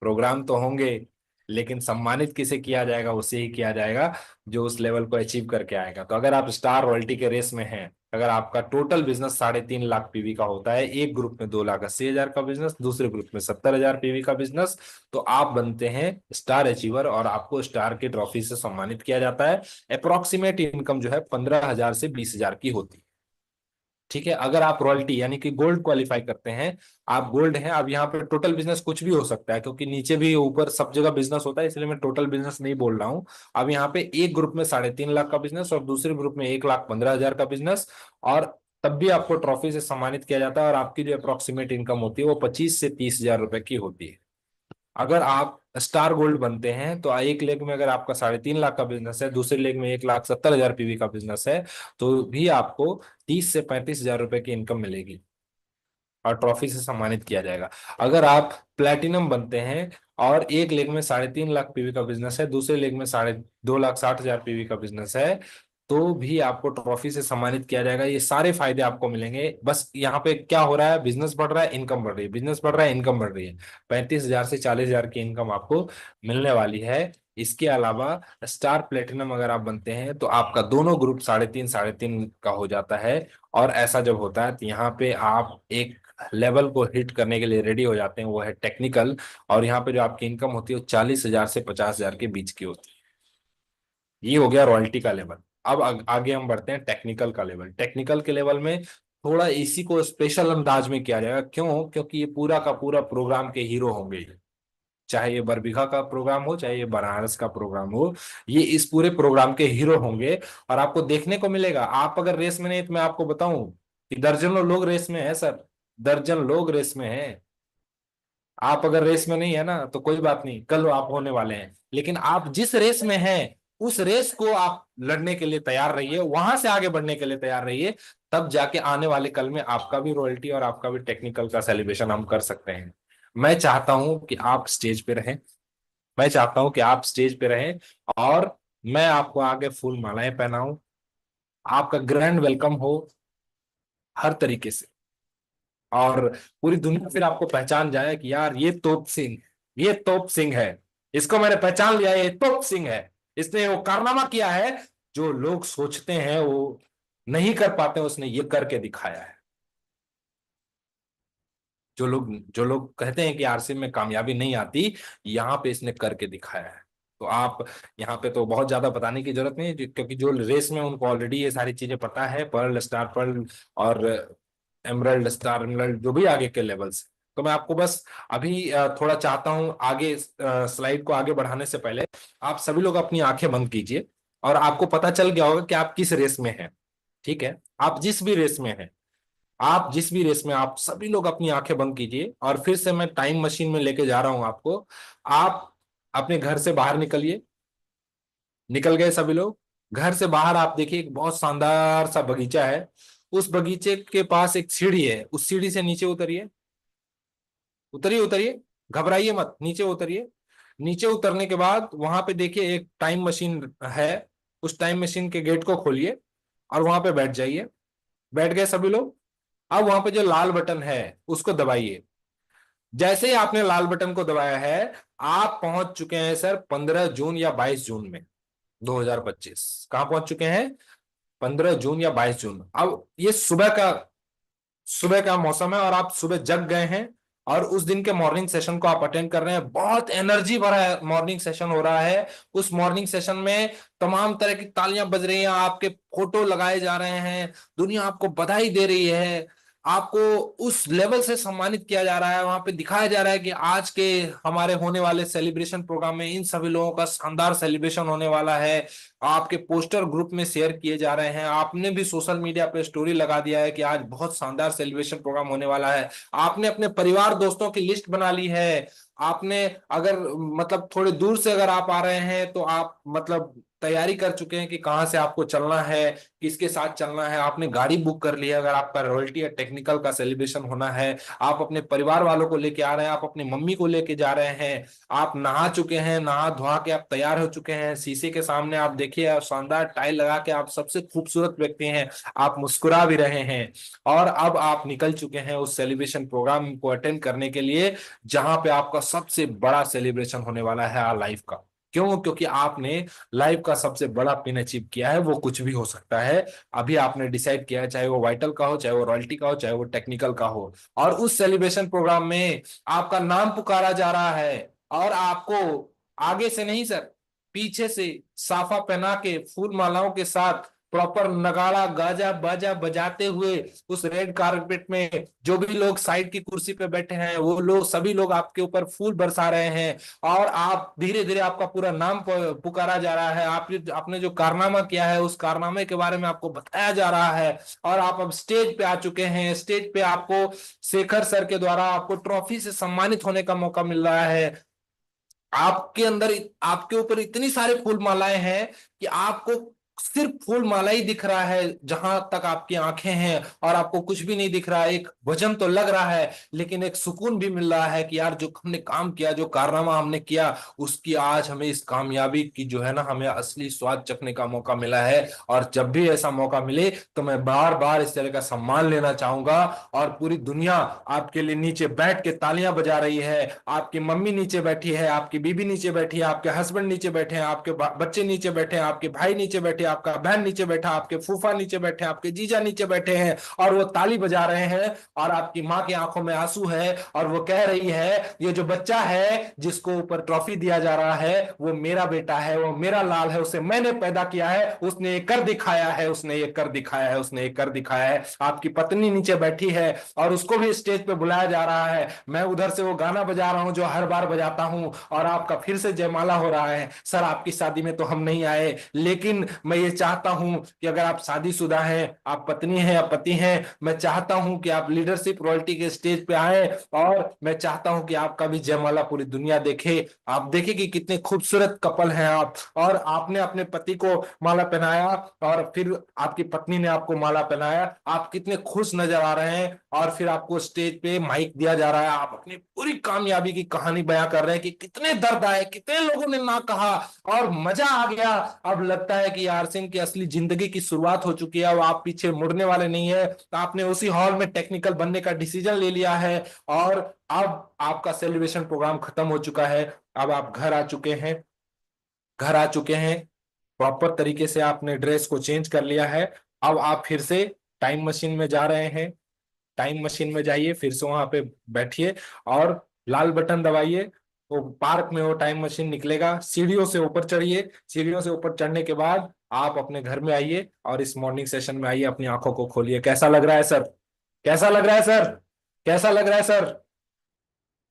प्रोग्राम तो होंगे, लेकिन सम्मानित किसे किया जाएगा, उसे ही किया जाएगा जो उस लेवल को अचीव करके आएगा। तो अगर आप स्टार रॉयल्टी के रेस में हैं, अगर आपका टोटल बिजनेस 3.5 लाख पीवी का होता है, एक ग्रुप में 2,80,000 का बिजनेस, दूसरे ग्रुप में 70,000 पीवी का बिजनेस, तो आप बनते हैं स्टार अचीवर और आपको स्टार की ट्रॉफी से सम्मानित किया जाता है। अप्रोक्सीमेट इनकम जो है 15,000 से 20,000 की होती है। ठीक है, अगर आप रॉयल्टी यानी कि गोल्ड क्वालिफाई करते हैं, आप गोल्ड हैं। अब यहाँ पे टोटल बिजनेस कुछ भी हो सकता है, क्योंकि नीचे भी ऊपर सब जगह बिजनेस होता है, इसलिए मैं टोटल बिजनेस नहीं बोल रहा हूँ। अब यहाँ पे एक ग्रुप में 3.5 लाख का बिजनेस और दूसरे ग्रुप में 1,15,000 का बिजनेस, और तब भी आपको ट्रॉफी से सम्मानित किया जाता है। और आपकी जो अप्रोक्सीमेट इनकम होती है वो 25 से 30,000 रुपए की होती है। अगर आप स्टार गोल्ड बनते हैं तो एक लेग में अगर आपका 3.5 लाख का बिजनेस है, दूसरे लेग में 1,70,000 पीवी का बिजनेस है, तो भी आपको 30 से 35,000 रुपए की इनकम मिलेगी और ट्रॉफी से सम्मानित किया जाएगा। अगर आप प्लेटिनम बनते हैं और एक लेग में 3.5 लाख पीवी का बिजनेस है, दूसरे लेग में 2,60,000 पीवी का बिजनेस है, तो भी आपको ट्रॉफी से सम्मानित किया जाएगा। ये सारे फायदे आपको मिलेंगे। बस यहाँ पे क्या हो रहा है, बिजनेस बढ़ रहा है, इनकम बढ़ रही है, बिजनेस बढ़ रहा है, इनकम बढ़ रही है। 35,000 से 40,000 की इनकम आपको मिलने वाली है। इसके अलावा स्टार प्लेटिनम अगर आप बनते हैं तो आपका दोनों ग्रुप 3.5 का हो जाता है। और ऐसा जब होता है तो यहाँ पे आप एक लेवल को हिट करने के लिए रेडी हो जाते हैं, वो है टेक्निकल। और यहाँ पे जो आपकी इनकम होती है वो 40,000 से 50,000 के बीच की होती है। ये हो गया रॉयल्टी का लेवल। अब आगे हम बढ़ते हैं टेक्निकल का लेवल। टेक्निकल के लेवल में थोड़ा इसी को स्पेशल अंदाज में किया जाएगा। क्यों? क्योंकि ये पूरा का पूरा प्रोग्राम के हीरो होंगे। चाहे ये बरबीघा का प्रोग्राम हो, चाहे ये बनारस का प्रोग्राम हो, ये इस पूरे प्रोग्राम के हीरो होंगे। और आपको देखने को मिलेगा, आप अगर रेस में नहीं तो मैं आपको बताऊं कि दर्जनों लोग रेस में है सर, दर्जन लोग रेस में हैं। आप अगर रेस में नहीं है ना तो कोई बात नहीं, कल आप होने वाले हैं, लेकिन आप जिस रेस में हैं उस रेस को आप लड़ने के लिए तैयार रहिए, वहां से आगे बढ़ने के लिए तैयार रहिए। तब जाके आने वाले कल में आपका भी रॉयल्टी और आपका भी टेक्निकल का सेलिब्रेशन हम कर सकते हैं। मैं चाहता हूं कि आप स्टेज पे रहें, मैं चाहता हूं कि आप स्टेज पे रहें, और मैं आपको आगे फूल मालाएं पहनाऊं, आपका ग्रैंड वेलकम हो हर तरीके से। और पूरी दुनिया फिर आपको पहचान जाए कि यार ये तोप सिंह, ये तोप सिंह है, इसको मैंने पहचान लिया, ये तोप सिंह है, इसने वो कारनामा किया है जो लोग सोचते हैं वो नहीं कर पाते, उसने ये करके दिखाया है। जो लोग कहते हैं कि आरसीएम में कामयाबी नहीं आती, यहाँ पे इसने करके दिखाया है। तो आप यहाँ पे तो बहुत ज्यादा बताने की जरूरत नहीं है, क्योंकि जो रेस में उनको ऑलरेडी ये सारी चीजें पता है, पर्ल, स्टार पर्ल और एमरल्ड, स्टार एमरल्ड, जो भी आगे के लेवल्स। तो मैं आपको बस अभी थोड़ा चाहता हूं आगे, स्लाइड को आगे बढ़ाने से पहले आप सभी लोग अपनी आंखें बंद कीजिए, और आपको पता चल गया होगा कि आप किस रेस में हैं। ठीक है, आप जिस भी रेस में हैं, आप जिस भी रेस में, आप सभी लोग अपनी आंखें बंद कीजिए, और फिर से मैं टाइम मशीन में लेके जा रहा हूं आपको। आप अपने घर से बाहर निकलिए, निकल गए सभी लोग? घर से बाहर आप देखिए एक बहुत शानदार सा बगीचा है, उस बगीचे के पास एक सीढ़ी है, उस सीढ़ी से नीचे उतरिए, उतरिए उतरिए, घबराइए मत, नीचे उतरिए। नीचे उतरने के बाद वहां पे देखिए एक टाइम मशीन है, उस टाइम मशीन के गेट को खोलिए और वहां पे बैठ जाइए। बैठ गए सभी लोग? अब वहां पे जो लाल बटन है उसको दबाइए। जैसे ही आपने लाल बटन को दबाया है, आप पहुंच चुके हैं सर 15 जून या 22 जून में, 2025। कहां पहुंच चुके हैं? 15 जून या 22 जून। अब ये सुबह का मौसम है और आप सुबह जग गए हैं, और उस दिन के मॉर्निंग सेशन को आप अटेंड कर रहे हैं। बहुत एनर्जी भरा है मॉर्निंग सेशन हो रहा है। उस मॉर्निंग सेशन में तमाम तरह की तालियां बज रही हैं, आपके फोटो लगाए जा रहे हैं, दुनिया आपको बधाई दे रही है, आपको उस लेवल से सम्मानित किया जा रहा है। वहां पे दिखाया जा रहा है कि आज के हमारे होने वाले सेलिब्रेशन प्रोग्राम में इन सभी लोगों का शानदार सेलिब्रेशन होने वाला है। आपके पोस्टर ग्रुप में शेयर किए जा रहे हैं, आपने भी सोशल मीडिया पे स्टोरी लगा दिया है कि आज बहुत शानदार सेलिब्रेशन प्रोग्राम होने वाला है। आपने अपने परिवार दोस्तों की लिस्ट बना ली है। आपने अगर मतलब थोड़े दूर से अगर आप आ रहे हैं तो आप मतलब तैयारी कर चुके हैं कि कहाँ से आपको चलना है, किसके साथ चलना है। आपने गाड़ी बुक कर ली है अगर आपका रॉयल्टी या टेक्निकल का सेलिब्रेशन होना है। आप अपने परिवार वालों को लेके आ रहे हैं, आप अपनी मम्मी को लेके जा रहे हैं। आप नहा चुके हैं, नहा धोआ के आप तैयार हो चुके हैं, शीशे के सामने आप देखिए, आप शानदार टाइल लगा के आप सबसे खूबसूरत व्यक्ति हैं, आप मुस्कुरा भी रहे हैं। और अब आप निकल चुके हैं उस सेलिब्रेशन प्रोग्राम को अटेंड करने के लिए, जहां पे आपका सबसे बड़ा सेलिब्रेशन होने वाला है लाइफ का। क्यों? क्योंकि आपने लाइफ का सबसे बड़ा पिन अचीव किया है। वो कुछ भी हो सकता है, अभी आपने डिसाइड किया है, चाहे वो वाइटल का हो, चाहे वो रॉयल्टी का हो, चाहे वो टेक्निकल का हो। और उस सेलिब्रेशन प्रोग्राम में आपका नाम पुकारा जा रहा है, और आपको आगे से नहीं सर, पीछे से साफा पहना के फूल मालाओं के साथ प्रॉपर नगाड़ा गाजा बाजा बजाते हुए उस रेड कारपेट में जो भी लोग साइड की कुर्सी पे बैठे हैं वो लोग, सभी लोग आपके ऊपर फूल बरसा रहे हैं। और आप धीरे धीरे आपका पूरा नाम पुकारा जा रहा है, आपने जो कारनामा किया है उस कारनामे के बारे में आपको बताया जा रहा है। और आप अब स्टेज पे आ चुके हैं, स्टेज पे आपको शेखर सर के द्वारा आपको ट्रॉफी से सम्मानित होने का मौका मिल रहा है। आपके अंदर, आपके ऊपर इतनी सारे फूल मालाएं हैं कि आपको सिर्फ फूल माला ही दिख रहा है जहां तक आपकी आंखें हैं, और आपको कुछ भी नहीं दिख रहा है। एक वजन तो लग रहा है, लेकिन एक सुकून भी मिल रहा है कि यार जो हमने काम किया, जो कारनामा हमने किया, उसकी आज हमें इस कामयाबी की जो है ना, हमें असली स्वाद चखने का मौका मिला है। और जब भी ऐसा मौका मिले तो मैं बार बार इस तरह का सम्मान लेना चाहूंगा। और पूरी दुनिया आपके लिए नीचे बैठ के तालियां बजा रही है, आपकी मम्मी नीचे बैठी है, आपकी बीबी नीचे बैठी है, आपके हस्बैंड नीचे बैठे हैं, आपके बच्चे नीचे बैठे हैं, आपके भाई नीचे बैठे हैं, आपका बहन नीचे बैठा, आपके फूफा नीचे बैठे, आपके जीजा नीचे बैठे हैं और वो ताली बजा रहे हैं और आपकी माँ की आंखों में आंसू है और वो कह रही है ये जो बच्चा है जिसको ऊपर ट्रॉफी दिया जा रहा है वो मेरा बेटा है, वो मेरा लाल है, उसे मैंने पैदा किया है, उसने ये कर दिखाया है, उसने ये कर दिखाया है, उसने ये कर दिखाया है। आपकी पत्नी नीचे बैठी है और उसको भी स्टेज पे बुलाया जा रहा है। मैं उधर से वो गाना बजा रहा हूं जो हर बार बजाता हूं और आपका फिर से जयमाला हो रहा है। सर आपकी शादी में तो हम नहीं आए, लेकिन मैं ये चाहता हूं कि अगर आप शादीशुदा हैं, आप पत्नी हैं या पति हैं, मैं चाहता हूं कि आप लीडरशिप रॉयल्टी के स्टेज पे आए और मैं चाहता हूं कि आपका भी जयमाला पूरी दुनिया देखे। आप देखें कि कितने खूबसूरत कपल हैं आप, और आपने अपने पति को माला पहनाया और फिर आपकी पत्नी ने आपको माला पहनाया, आप कितने खुश नजर आ रहे हैं और फिर आपको स्टेज पे माइक दिया जा रहा है, आप अपनी पूरी कामयाबी की कहानी बयां कर रहे हैं कि कितने दर्द आए, कितने लोगों ने ना कहा और मजा आ गया। अब लगता है कि यार सिंह की असली जिंदगी की शुरुआत हो चुकी है, अब आप पीछे मुड़ने वाले नहीं है। तो आपने उसी हॉल में टेक्निकल बनने का डिसीजन ले लिया है और अब आपका सेलिब्रेशन प्रोग्राम खत्म हो चुका है। अब आप घर आ चुके हैं, घर आ चुके हैं, प्रॉपर तरीके से आपने ड्रेस को चेंज कर लिया है। अब आप फिर से टाइम मशीन में जा रहे हैं। टाइम मशीन में जाइए, फिर से वहां पे बैठिए और लाल बटन दबाइए। वो पार्क में वो टाइम मशीन निकलेगा, सीढ़ियों से ऊपर चढ़िए, सीढ़ियों से ऊपर चढ़ने के बाद आप अपने घर में आइए और इस मॉर्निंग सेशन में आइए, अपनी आंखों को खोलिए। कैसा लग रहा है सर? कैसा लग रहा है सर? कैसा लग रहा है सर?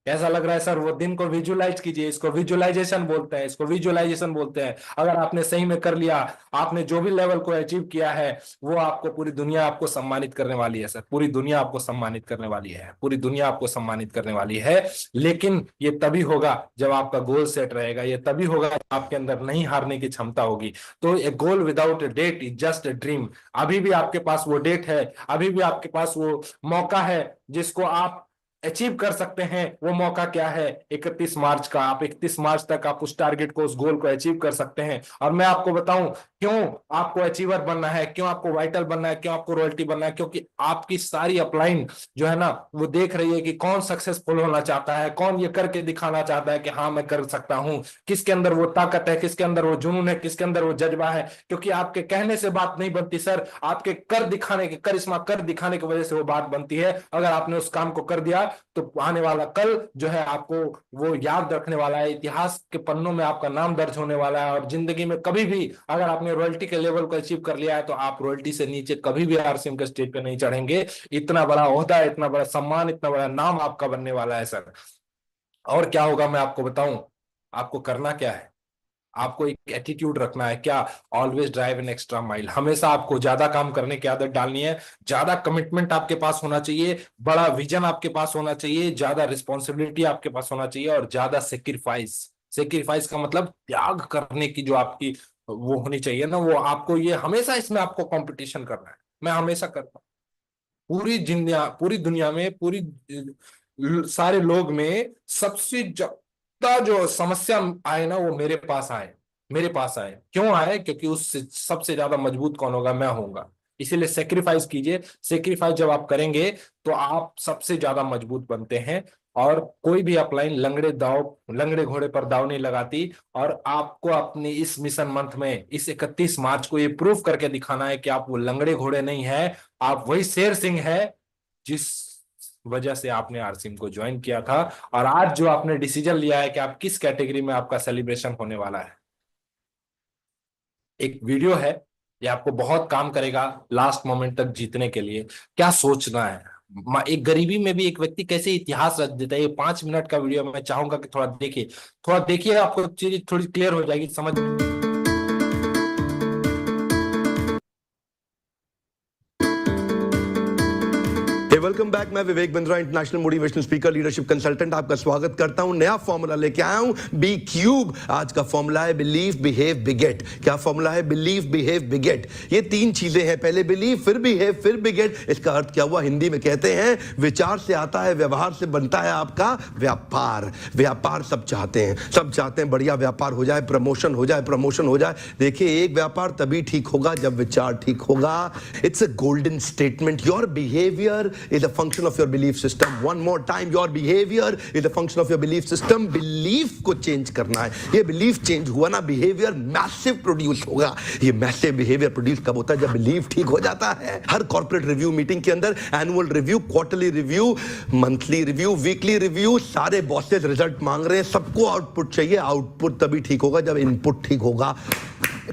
कैसा लग रहा है सर? वो दिन को विजुलाइज कीजिए, इसको विजुलाइजेशन बोलते हैं, इसको विजुलाइजेशन बोलते हैं। अगर आपने सही में कर लिया, आपने जो भी लेवल को अचीव किया है, वो आपको पूरी दुनिया आपको सम्मानित करने वाली है सर, पूरी दुनिया आपको सम्मानित करने वाली है, पूरी दुनिया आपको सम्मानित करने वाली है। लेकिन ये तभी होगा जब आपका गोल सेट रहेगा, ये तभी होगा जब आपके अंदर नहीं हारने की क्षमता होगी। तो a goal without a date is just a dream. अभी भी आपके पास वो डेट है, अभी भी आपके पास वो मौका है जिसको आप अचीव कर सकते हैं। वो मौका क्या है? 31 मार्च का। आप 31 मार्च तक आप उस टारगेट को, उस गोल को अचीव कर सकते हैं। और मैं आपको बताऊं क्यों आपको अचीवर बनना है, क्यों आपको वाइटल बनना है, क्यों आपको रॉयल्टी बनना है। क्योंकि आपकी सारी अपलाइन जो है ना, वो देख रही है कि कौन सक्सेसफुल होना चाहता है, कौन ये करके दिखाना चाहता है कि हाँ मैं कर सकता हूं, किसके अंदर वो ताकत है, किसके अंदर वो जुनून है, किसके अंदर वो जज्बा है। क्योंकि आपके कहने से बात नहीं बनती सर, आपके कर दिखाने के, करिश्मा कर दिखाने की वजह से वो बात बनती है। अगर आपने उस काम को कर दिया तो आने वाला कल जो है आपको वो याद रखने वाला है, इतिहास के पन्नों में आपका नाम दर्ज होने वाला है। और जिंदगी में कभी भी अगर आपने रॉयल्टी के लेवल को अचीव कर लिया है तो आप रॉयल्टी से नीचे कभी भी आरसीएम के स्टेज पे नहीं चढ़ेंगे। इतना बड़ा ओहदा, इतना बड़ा सम्मान, इतना बड़ा नाम आपका बनने वाला है सर। और क्या होगा मैं आपको बताऊं, आपको करना क्या है? आपको एक एटीट्यूड रखना है। क्या? Always drive an extra mile. हमेशा आपको ज्यादा काम करने की आदत डालनी है, ज्यादा कमिटमेंट आपके पास होना चाहिए, बड़ा विजन आपके पास होना चाहिए, ज्यादा रिस्पॉन्सिबिलिटी आपके पास होना चाहिए और ज्यादा सेक्रीफाइस। सेक्रीफाइस का मतलब त्याग करने की जो आपकी वो होनी चाहिए ना, वो आपको, ये हमेशा इसमें आपको कंपटीशन करना है। मैं हमेशा करता हूँ, पूरी दुनिया में, सारे लोग में सबसे जो समस्या आए ना, वो मेरे पास आए, मेरे पास आए। क्यों आए? क्योंकि उस सबसे ज्यादा मजबूत कौन होगा? मैं होऊंगा। इसीलिए सेक्रीफाइस कीजिए। सेक्रीफाइस जब आप करेंगे तो आप सबसे ज्यादा मजबूत बनते हैं। और कोई भी अपलाइन लंगड़े घोड़े पर दाव नहीं लगाती। और आपको अपनी इस मिशन मंथ में, इस 31 मार्च को ये प्रूफ करके दिखाना है कि आप वो लंगड़े घोड़े नहीं है, आप वही शेर सिंह है जिस वजह से आपने आरसीएम को ज्वाइन किया था। और आज जो आपने डिसीजन लिया है कि आप किस कैटेगरी में आपका सेलिब्रेशन होने वाला है। एक वीडियो है, ये आपको बहुत काम करेगा लास्ट मोमेंट तक जीतने के लिए। क्या सोचना है, एक गरीबी में भी एक व्यक्ति कैसे इतिहास रच देता है। ये 5 मिनट का वीडियो मैं चाहूंगा कि थोड़ा देखिए, आपको चीज थोड़ी क्लियर हो जाएगी, समझ। Welcome back. मैं Vivek Bindra, international motivational speaker, leadership consultant, आपका स्वागत करता हूं। नया फॉर्मूला लेके आया हूं, बी क्यूब। आज का फॉर्मूला है बिलीव बिहेव बिगेट। क्या फॉर्मूला है? Believe behave बिगेट। ये 3 चीजें हैं, पहले बिलीव, फिर बिहेव, फिर बिगेट। इसका अर्थ क्या हुआ? हिंदी में कहते हैं विचार से आता है, व्यवहार से बनता है आपका व्यापार। व्यापार सब चाहते हैं, सब चाहते हैं बढ़िया व्यापार हो जाए, प्रमोशन हो जाए, प्रमोशन हो जाए। देखिए, एक व्यापार तभी ठीक होगा जब विचार ठीक होगा। It's a golden statement. Your behaviour is a function of your belief system. One more time, your behavior is a function of your belief system. Belief को change करना है. ये belief change हुआ ना, behavior massive produce होगा. ये massive behavior produce कब होता है? जब belief ठीक हो जाता है. हर corporate review meeting के अंदर annual review, quarterly review, monthly review, weekly review, सारे bosses result मांग रहे हैं. सबको output चाहिए. Output तभी ठीक होगा जब input ठीक होगा.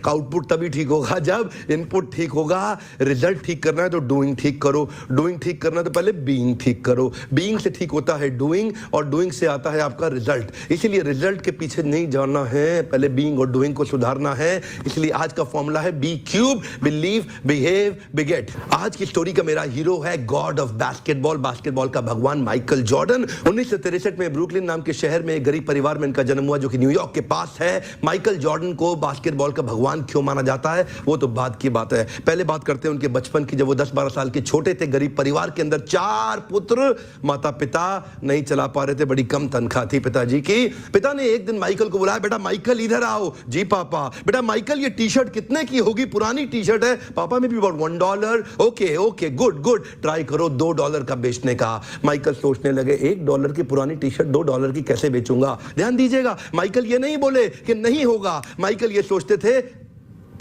आउटपुट तभी ठीक होगा जब इनपुट ठीक होगा. रिजल्ट ठीक करना है तो डूइंग ठीक करो. डूइंग ठीक करना है तो पहले बीइंग ठीक करो. बीइंग से ठीक होता है डूइंग, और डूइंग से आता है आपका रिजल्ट. इसीलिए रिजल्ट के पीछे नहीं जाना है, पहले बीइंग और डूइंग को सुधारना है. इसलिए आज का फॉर्मूला है बी क्यूब, बिलीव, बिहेव, बिगेट. आज की स्टोरी का मेरा हीरो है गॉड ऑफ बास्केटबॉल, बास्केटबॉल का भगवान माइकल जॉर्डन. 1963 में ब्रुकलिन नाम के शहर में एक गरीब परिवार में इनका जन्म हुआ, जो कि न्यूयॉर्क के पास है. माइकल जॉर्डन को बास्केटबॉल का भगवान क्यों माना जाता है वो तो बाद की बात है. पहले बात करते हैं उनके बचपन की. जब वो 10-12 साल के छोटे थे, गरीब परिवार के अंदर 4 पुत्र, माता पिता नहीं चला पा रहे थे, बड़ी कम तनख्वाह थी पिताजी की. पिता ने एक दिन माइकल को बुलाया, बेटा माइकल इधर आओ. जी पापा. बेटा माइकल ये टी शर्ट कितने की होगी? पुरानी टी शर्ट है पापा, में भी about $1. Okay okay, good good, try करो $2 का बेचने का. माइकल सोचने लगे, $1 की पुरानी टी शर्ट $2 की कैसे बेचूंगा? ध्यान दीजिएगा, माइकल ये नहीं बोले कि नहीं होगा. माइकल ये सोचते थे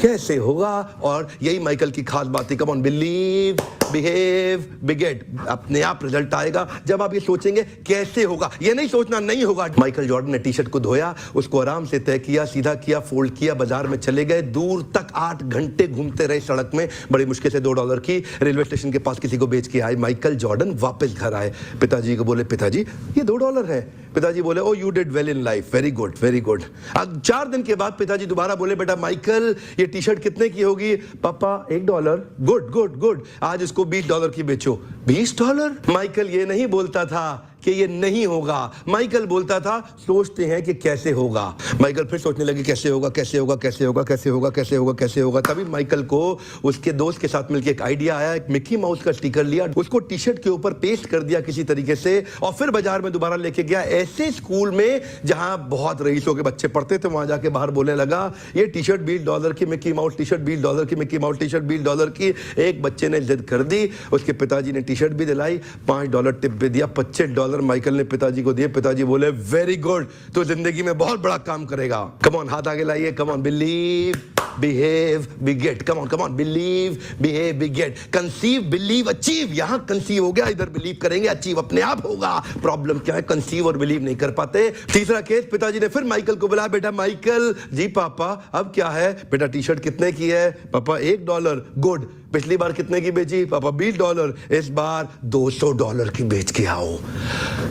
कैसे होगा. और यही माइकल की खास बात थी. कम ऑन, बिलीव, बिहेव, बिगेट. अपने आप रिजल्ट आएगा जब आप ये सोचेंगे कैसे होगा. ये नहीं सोचना नहीं होगा. माइकल जॉर्डन ने टी शर्ट को धोया, उसको आराम से तय किया, सीधा किया, फोल्ड किया, बाजार में चले गए. दूर तक 8 घंटे घूमते रहे सड़क में. बड़ी मुश्किल से $2 की रेलवे स्टेशन के पास किसी को बेच के आए. माइकल जॉर्डन वापस घर आए. पिताजी को बोले, पिताजी ये $2 है. पिताजी बोले, oh you did well in life, very good very good. अब 4 दिन के बाद पिताजी दोबारा बोले, बेटा माइकल ये टी शर्ट कितने की होगी? पापा $1. गुड गुड गुड, आज इसको $20 की बेचो. $20? माइकल ये नहीं बोलता था कि ये नहीं होगा. माइकल बोलता था, सोचते हैं कि कैसे होगा. माइकल फिर सोचने लगे, कैसे होगा कैसे होगा कैसे होगा कैसे होगा कैसे होगा कैसे होगा. तभी माइकल को उसके दोस्त के साथ मिलकर एक आइडिया आया. एक मिकी माउस का स्टिकर लिया, उसको टी शर्ट के ऊपर पेस्ट कर दिया किसी तरीके से, और फिर बाजार में दोबारा लेके गया. ऐसे स्कूल में जहां बहुत रईसों के बच्चे पढ़ते थे, वहां जाके बाहर बोलने लगा, ये टी शर्ट $20 की मिकी माउस टी शर्ट, $20 की मिकी माउस टी शर्ट, $20 की. एक बच्चे ने जिद कर दी, उसके पिताजी ने टी शर्ट भी दिलाई, $5 टिप भी दिया. $25 माइकल ने पिताजी को दिए. पिताजी बोले, वेरी गुड, तो जिंदगी में बहुत बड़ा काम करेगा. कम ऑन, हाथ आगे लाइए. कम on, believe, behave, बिगेट. Come on, believe, behave, बिगेट. Conceive, believe, achieve. यहां कंसीव हो गया, इधर बिलीव करेंगे, अचीव अपने आप होगा. प्रॉब्लम क्या है? कंसीव और बिलीव नहीं कर पाते. तीसरा केस, पिताजी ने फिर माइकल को बुलाया, बेटा माइकल. जी पापा, अब क्या है? बेटा टी शर्ट कितने की है? पापा $1. गुड. पिछली बार कितने की बेची? पापा $20. इस बार $200 की बेच के आओ.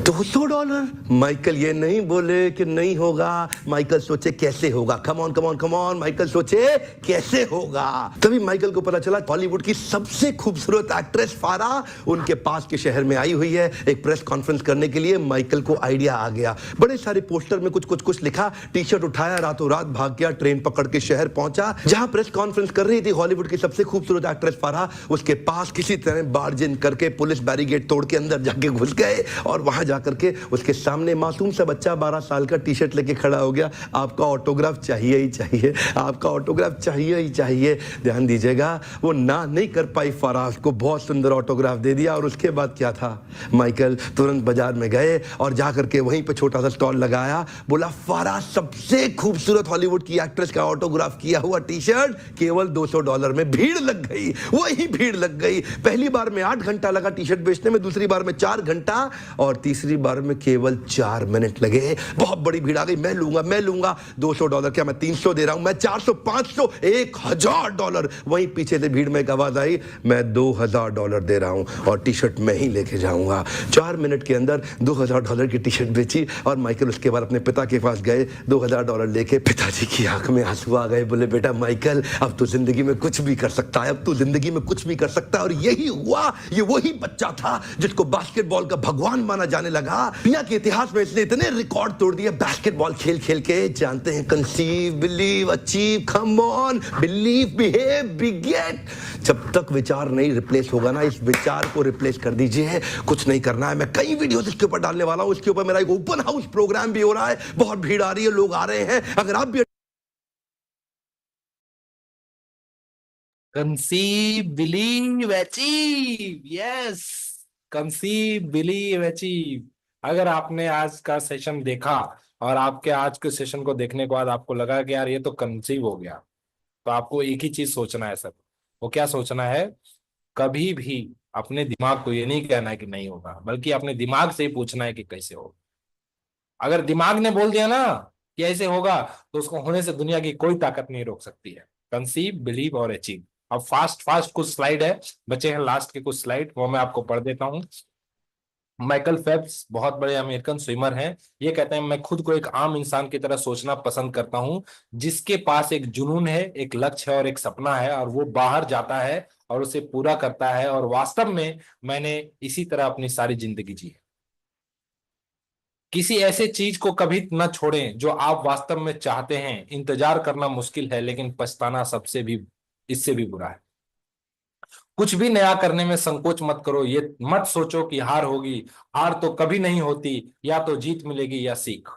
$200? माइकल ये नहीं बोले कि नहीं होगा. माइकल सोचे कैसे होगा. Come on come on come on, Michael सोचे कैसे होगा. तभी माइकल को पता चला हॉलीवुड की सबसे खूबसूरत एक्ट्रेस फारा उनके पास के शहर में आई हुई है एक प्रेस कॉन्फ्रेंस करने के लिए. माइकल को आइडिया आ गया. बड़े सारे पोस्टर में कुछ कुछ कुछ लिखा, टी शर्ट उठाया, रातों रात भाग गया, ट्रेन पकड़ के शहर पहुंचा जहां प्रेस कॉन्फ्रेंस कर रही थी हॉलीवुड की सबसे खूबसूरत एक्ट्रेस फारा. उसके पास किसी तरह बार्ज इन करके पुलिस बैरिकेड तोड़ के अंदर जाके घुस गए, और वहां जाकर के उसके सामने मासूम सा बच्चा 12 साल का टी शर्ट लेके खड़ा हो गया. आपका ऑटोग्राफ चाहिए ही चाहिए, आपका ऑटोग्राफ चाहिए ही चाहिए. ध्यान दीजिएगा, वो ना नहीं कर पाई फारा, उसको बहुत सुंदर ऑटोग्राफ दे दिया. और उसके बाद क्या था? माइकल तुरंत बाजार में गए और जाकर के वहीं पे छोटा सा स्टॉल लगाया. बोला, फारा सबसे खूबसूरत हॉलीवुड की एक्ट्रेस का ऑटोग्राफ किया हुआ टी शर्ट केवल $200 में. भीड़ लग गई, वही भीड़ लग गई. पहली बार में 8 घंटा लगा टी शर्ट बेचने में, दूसरी बार में 4 घंटा, और तीसरी बार में केवल 4 मिनट लगे. बहुत बड़ी भीड़ आ गई. मैं लूंगा. $200 क्या, मैं 300 दे रहा हूं, मैं 400, 500, $1000. वहीं पीछे से भीड़ में एक आवाज आई, मैं $2000 दे रहा हूं और टी शर्ट मैं ही लेके जाऊंगा. 4 मिनट के अंदर $2000 की टी शर्ट बेची. और माइकल उसके बाद अपने पिता के पास गए, $2000 लेके. पिताजी की आंख में आंसू आ गए. बोले, बेटा माइकल, अब तो जिंदगी में कुछ भी कर सकता है, अब तो जिंदगी में कुछ भी कर सकता है. और यही हुआ. ये वही बच्चा था जिसको बास्केटबॉल का भगवान माना जाने लगा. दुनिया के इतिहास में इसने इतने रिकॉर्ड तोड़ दिए बास्केटबॉल खेल खेल के. जानते हैं, conceive, believe, achieve, come on, believe, behave, beget. जब तक विचार नहीं रिप्लेस होगा ना, इस विचार को रिप्लेस कर दीजिए. कुछ नहीं करना है. मैं कई वीडियोस इसके ऊपर डालने वाला हूं. इसके ऊपर मेरा एक ओपन हाउस प्रोग्राम भी हो रहा है. बहुत भीड़ आ रही है, लोग आ रहे हैं. अगर आप भी Conceive, believe, achieve. Yes. Conceive believe achieve. अगर आपने आज का सेशन देखा और आपके आज के सेशन को देखने के बाद आपको लगा कि यार ये तो कंसीव हो गया, तो आपको एक ही चीज सोचना है सर। वो क्या सोचना है? कभी भी अपने दिमाग को ये नहीं कहना है कि नहीं होगा, बल्कि अपने दिमाग से ही पूछना है कि कैसे होगा। अगर दिमाग ने बोल दिया ना कि ऐसे होगा, तो उसको होने से दुनिया की कोई ताकत नहीं रोक सकती है। कंसीव, बिलीव और अचीव। अब फास्ट फास्ट कुछ स्लाइड है, बचे हैं लास्ट के कुछ स्लाइड, वो मैं आपको पढ़ देता हूं। माइकल फेल्प्स बहुत बड़े अमेरिकन स्विमर हैं। ये कहते हैं, मैं खुद को एक आम इंसान की तरह सोचना पसंद करता हूं, जिसके पास एक जुनून है, एक लक्ष्य है और एक सपना है, और वो बाहर जाता है और उसे पूरा करता है। और वास्तव में मैंने इसी तरह अपनी सारी जिंदगी जी है। किसी ऐसे चीज को कभी न छोड़ें जो आप वास्तव में चाहते हैं। इंतजार करना मुश्किल है, लेकिन पछताना सबसे भी इससे भी बुरा है। कुछ भी नया करने में संकोच मत करो। ये मत सोचो कि हार होगी। हार तो कभी नहीं होती, या तो जीत मिलेगी या सीख।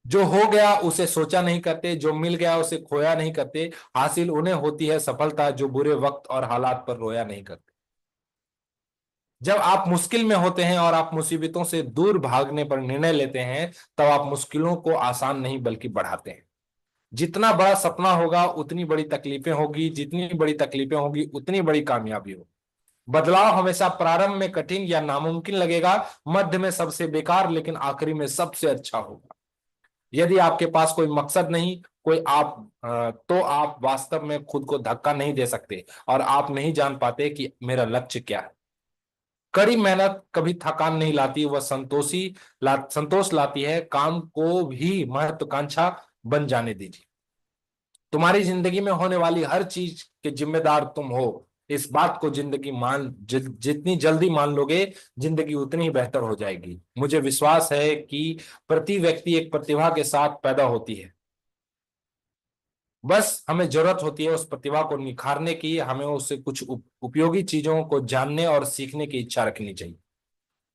जो हो गया उसे सोचा नहीं करते, जो मिल गया उसे खोया नहीं करते। हासिल उन्हें होती है सफलता जो बुरे वक्त और हालात पर रोया नहीं करते। जब आप मुश्किल में होते हैं और आप मुसीबतों से दूर भागने पर निर्णय लेते हैं, तब आप मुश्किलों को आसान नहीं बल्कि बढ़ाते हैं। जितना बड़ा सपना होगा उतनी बड़ी तकलीफें होगी, जितनी बड़ी तकलीफें होगी उतनी बड़ी कामयाबी होगी। बदलाव हमेशा प्रारंभ में कठिन या नामुमकिन लगेगा, मध्य में सबसे बेकार, लेकिन आखिरी में सबसे अच्छा होगा। यदि आपके पास कोई मकसद नहीं, तो आप वास्तव में खुद को धक्का नहीं दे सकते, और आप नहीं जान पाते कि मेरा लक्ष्य क्या है। कड़ी मेहनत कभी थकान नहीं लाती, वह संतोष लाती है। काम को भी महत्वाकांक्षा बन जाने दीजिए। तुम्हारी जिंदगी में होने वाली हर चीज के जिम्मेदार तुम हो। इस बात को जितनी जल्दी मान लोगे, जिंदगी उतनी ही बेहतर हो जाएगी। मुझे विश्वास है कि प्रति व्यक्ति एक प्रतिभा के साथ पैदा होती है। बस हमें जरूरत होती है उस प्रतिभा को निखारने की। हमें उससे कुछ उपयोगी चीजों को जानने और सीखने की इच्छा रखनी चाहिए।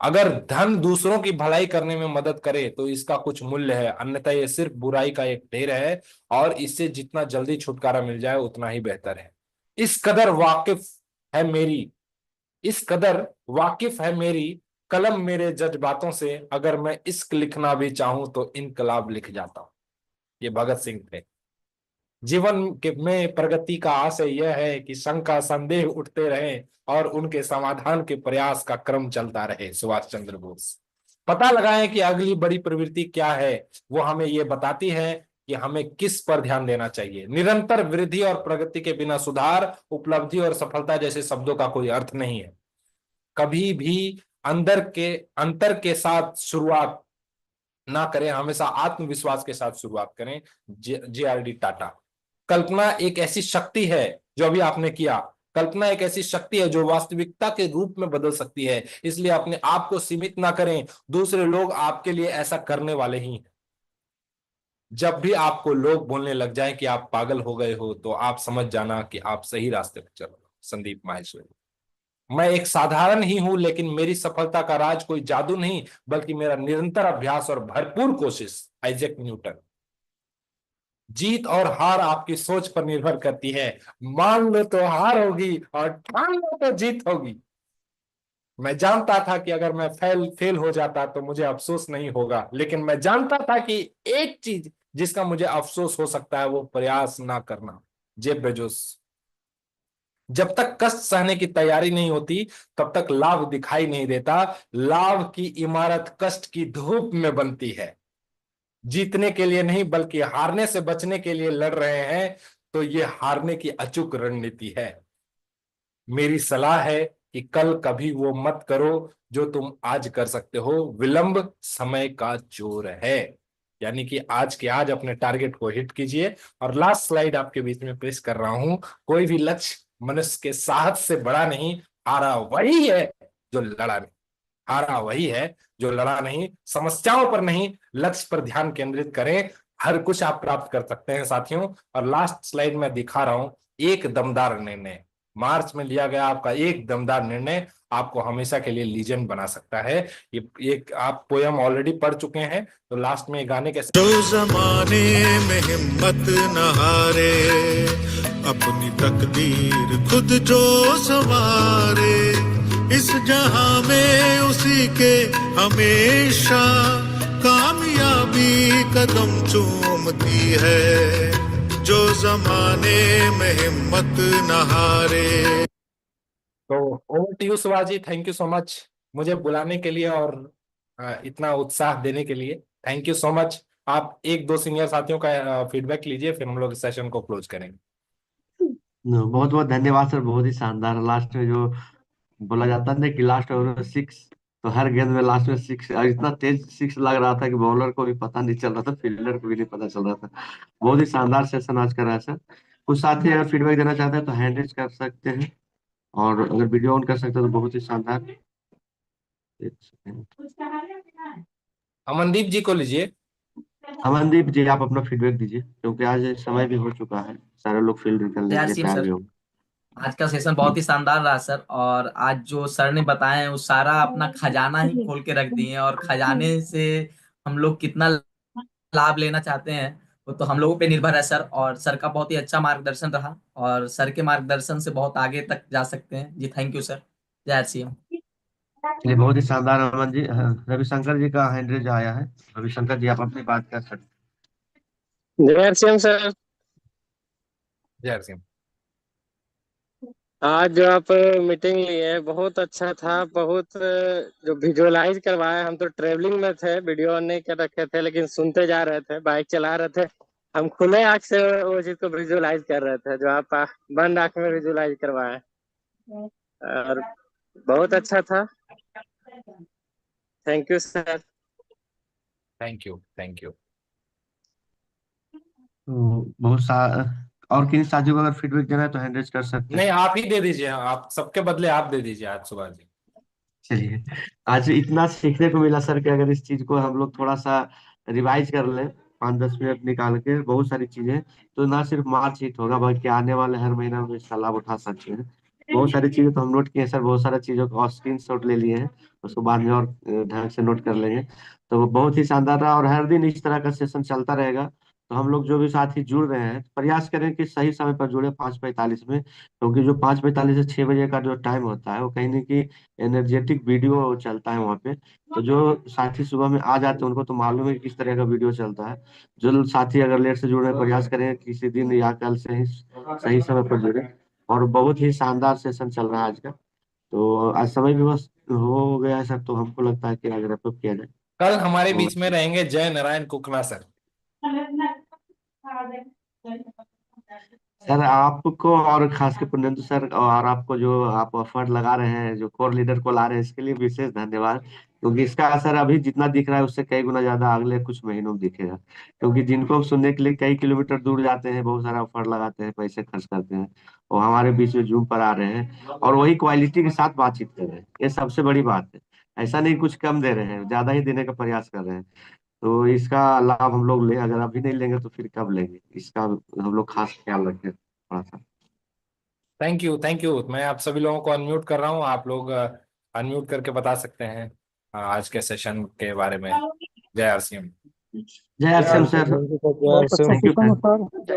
अगर धन दूसरों की भलाई करने में मदद करे तो इसका कुछ मूल्य है, अन्यथा यह सिर्फ बुराई का एक ढेर है, और इससे जितना जल्दी छुटकारा मिल जाए उतना ही बेहतर है। इस कदर वाकिफ है मेरी कलम मेरे जज्बातों से, अगर मैं इश्क लिखना भी चाहूं तो इनकलाब लिख जाता हूं। ये भगत सिंह थे। जीवन के में प्रगति का आशय यह है कि शंका संदेह उठते रहे और उनके समाधान के प्रयास का क्रम चलता रहे। सुभाष चंद्र बोस। पता लगाएं कि अगली बड़ी प्रवृत्ति क्या है। वो हमें ये बताती है कि हमें किस पर ध्यान देना चाहिए। निरंतर वृद्धि और प्रगति के बिना सुधार, उपलब्धि और सफलता जैसे शब्दों का कोई अर्थ नहीं है। कभी भी अंतर के साथ शुरुआत ना करें, हमेशा आत्मविश्वास के साथ शुरुआत करें। JRD टाटा। कल्पना एक ऐसी शक्ति है, जो अभी आपने किया, कल्पना एक ऐसी शक्ति है जो वास्तविकता के रूप में बदल सकती है। इसलिए अपने आप को सीमित ना करें, दूसरे लोग आपके लिए ऐसा करने वाले ही हैं। जब भी आपको लोग बोलने लग जाएं कि आप पागल हो गए हो, तो आप समझ जाना कि आप सही रास्ते पर चल रहे हो। संदीप माहेश्वरी। मैं एक साधारण ही हूं, लेकिन मेरी सफलता का राज कोई जादू नहीं, बल्कि मेरा निरंतर अभ्यास और भरपूर कोशिश। Isaac Newton. जीत और हार आपकी सोच पर निर्भर करती है। मान लो तो हार होगी और ठान लो तो जीत होगी। मैं जानता था कि अगर मैं फेल हो जाता तो मुझे अफसोस नहीं होगा, लेकिन मैं जानता था कि एक चीज जिसका मुझे अफसोस हो सकता है वो प्रयास ना करना। Jeff Bezos. जब तक कष्ट सहने की तैयारी नहीं होती, तब तक लाभ दिखाई नहीं देता। लाभ की इमारत कष्ट की धूप में बनती है। जीतने के लिए नहीं, बल्कि हारने से बचने के लिए लड़ रहे हैं, तो ये हारने की अचूक रणनीति है। मेरी सलाह है कि कल कभी वो मत करो जो तुम आज कर सकते हो। विलंब समय का चोर है। यानी कि आज के आज अपने टारगेट को हिट कीजिए। और लास्ट स्लाइड आपके बीच में पेश कर रहा हूं। कोई भी लक्ष्य मनुष्य के साहस से बड़ा नहीं, हारा वही है जो लड़ा नहीं। हारा वही है जो लड़ा नहीं। समस्याओं पर नहीं, लक्ष्य पर ध्यान केंद्रित करें। हर कुछ आप प्राप्त कर सकते हैं साथियों। और लास्ट स्लाइड में दिखा रहा हूं, एक दमदार निर्णय। मार्च में लिया गया आपका एक दमदार निर्णय आपको हमेशा के लिए लीजेंड बना सकता है। ये आप पोयम ऑलरेडी पढ़ चुके हैं, तो लास्ट में गाने के जो जमाने में हिम्मत न हारे, अपनी तकदीर खुद जो संवारे, इस जहां में उसी के हमेशा कामयाबी कदम चूमती है, जो जमाने में हिम्मत न हारे। तो over to you Shivaji, thank you so much मुझे बुलाने के लिए और इतना उत्साह देने के लिए। Thank you so much. आप एक दो सीनियर साथियों का फीडबैक लीजिए, फिर हम लोग इस सेशन को क्लोज करेंगे। बहुत बहुत धन्यवाद सर, बहुत ही शानदार। लास्ट में जो बोला जाता है ना कि लास्ट ओवर में सिक्स, तो हर गेंद में लास्ट में सिक्स, और इतना तेज सिक्स लग रहा था कि बॉलर को भी पता नहीं चल रहा था, फील्डर को भी नहीं पता चल रहा था। बहुत ही शानदार सेशन आज का रहा है सर। कुछ साथी अगर फीडबैक देना चाहते हैं तो हैंड रेज कर सकते हैं, और अगर वीडियो ऑन कर सकते हैं तो बहुत ही शानदार। एक सेकंड। अमनदीप जी को लीजिए। अमनदीप जी, आप अपना फीडबैक दीजिए, क्योंकि आज समय भी हो चुका है, सारे लोग फील्ड निकलने के जय लिए सिंह तैयार सर, भी होंगे। आज का सेशन बहुत ही शानदार रहा सर। और आज जो सर ने बताया है वो सारा अपना खजाना ही खोल के रख दिए हैं, और खजाने से हम लोग कितना लाभ लेना चाहते हैं वो तो हम लोगों पे निर्भर है सर। और सर का बहुत ही अच्छा मार्गदर्शन रहा, और सर के मार्गदर्शन से बहुत आगे तक जा सकते हैं जी। Thank you sir. जय सिंह। चलिए, बहुत ही शानदार अमन जी। रविशंकर जी का हैंड रेज आया है। रविशंकर जी, आप अपनी बात कर सकते जय श्याम सर। जय सिंह। आज जो आप मीटिंग लिए हैं बहुत अच्छा था। बहुत जो विजुअलाइज करवाया, हम तो ट्रेवलिंग में थे, वीडियो ऑन नहीं कर रखे थे, लेकिन सुनते जा रहे थे, बाइक चला रहे थे। हम खुले आंख से वो चीज को विजुअलाइज कर रहे थे जो आप बंद आंख में विजुअलाइज करवाए, और बहुत अच्छा था। Thank you sir. Thank you, thank you. तो बहुत सा और किन साथियों को अगर फीडबैक देना है तो हैंड रेज कर सकते नहीं, हैं। आप ही दे दीजिए, आप सबके बदले आप दे दीजिए आज सुबह जी। चलिए, आज इतना सीखने को मिला सर कि अगर इस चीज को हम लोग थोड़ा सा रिवाइज कर लें, 5-10 मिनट निकाल के, बहुत सारी चीजें, तो ना सिर्फ मार्च हिट होगा बल्कि आने वाले हर महीना में इसका लाभ उठा सकते हैं। बहुत सारी चीजें तो हम नोट किए हैं सर, बहुत सारी चीजों को स्क्रीन शॉट ले लिए हैं, उसको बाद में और ढंग से नोट कर लेंगे। तो वो बहुत ही शानदार रहा, और हर दिन इस तरह का सेशन चलता रहेगा। तो हम लोग जो भी साथी जुड़ रहे हैं, प्रयास करें कि सही समय पर जुड़े, 5:45 में, क्योंकि जो 5:45 से 6 बजे का जो टाइम होता है वो कहीं ना कहीं एनर्जेटिक वीडियो चलता है वहाँ पे। तो जो साथी सुबह में आ जाते हैं उनको तो मालूम है कि किस तरह का वीडियो चलता है। जो साथी अगर लेट से जुड़े, प्रयास करें किसी दिन या कल से ही सही समय पर जुड़े। और बहुत ही शानदार सेशन चल रहा है आज का। तो आज समय भी बस हो गया है सर, तो हमको लगता है कि अगर रैप अप किया जाए कल हमारे तो बीच में रहेंगे जय नारायण कुकना सर। सर, आपको और खास के पुनेंदु सर, और आपको जो आप एफर्ट लगा रहे हैं, जो कोर लीडर को ला रहे हैं, इसके लिए विशेष धन्यवाद। क्योंकि इसका असर अभी जितना दिख रहा है उससे कई गुना ज्यादा अगले कुछ महीनों में दिखेगा। क्योंकि जिनको सुनने के लिए कई किलोमीटर दूर जाते हैं, बहुत सारा एफर्ट लगाते हैं, पैसे खर्च करते हैं, और हमारे बीच में जूम पर आ रहे हैं और वही क्वालिटी के साथ बातचीत कर रहे हैं, ये सबसे बड़ी बात है। ऐसा नहीं कुछ कम दे रहे हैं, ज्यादा ही देने का प्रयास कर रहे हैं। तो इसका लाभ हम लोग ले, अगर अभी नहीं लेंगे तो फिर कब लेंगे, इसका हम लोग खास ख्याल रखें थोड़ा सा। Thank you, thank you. मैं आप सभी लोगों को अनम्यूट कर रहा हूँ, आप लोग अनम्यूट करके बता सकते हैं आज के सेशन के बारे में। जय आरसीएम। जय श्याम सर। बहुत अच्छा थैंक यू सेशन सर। है सर।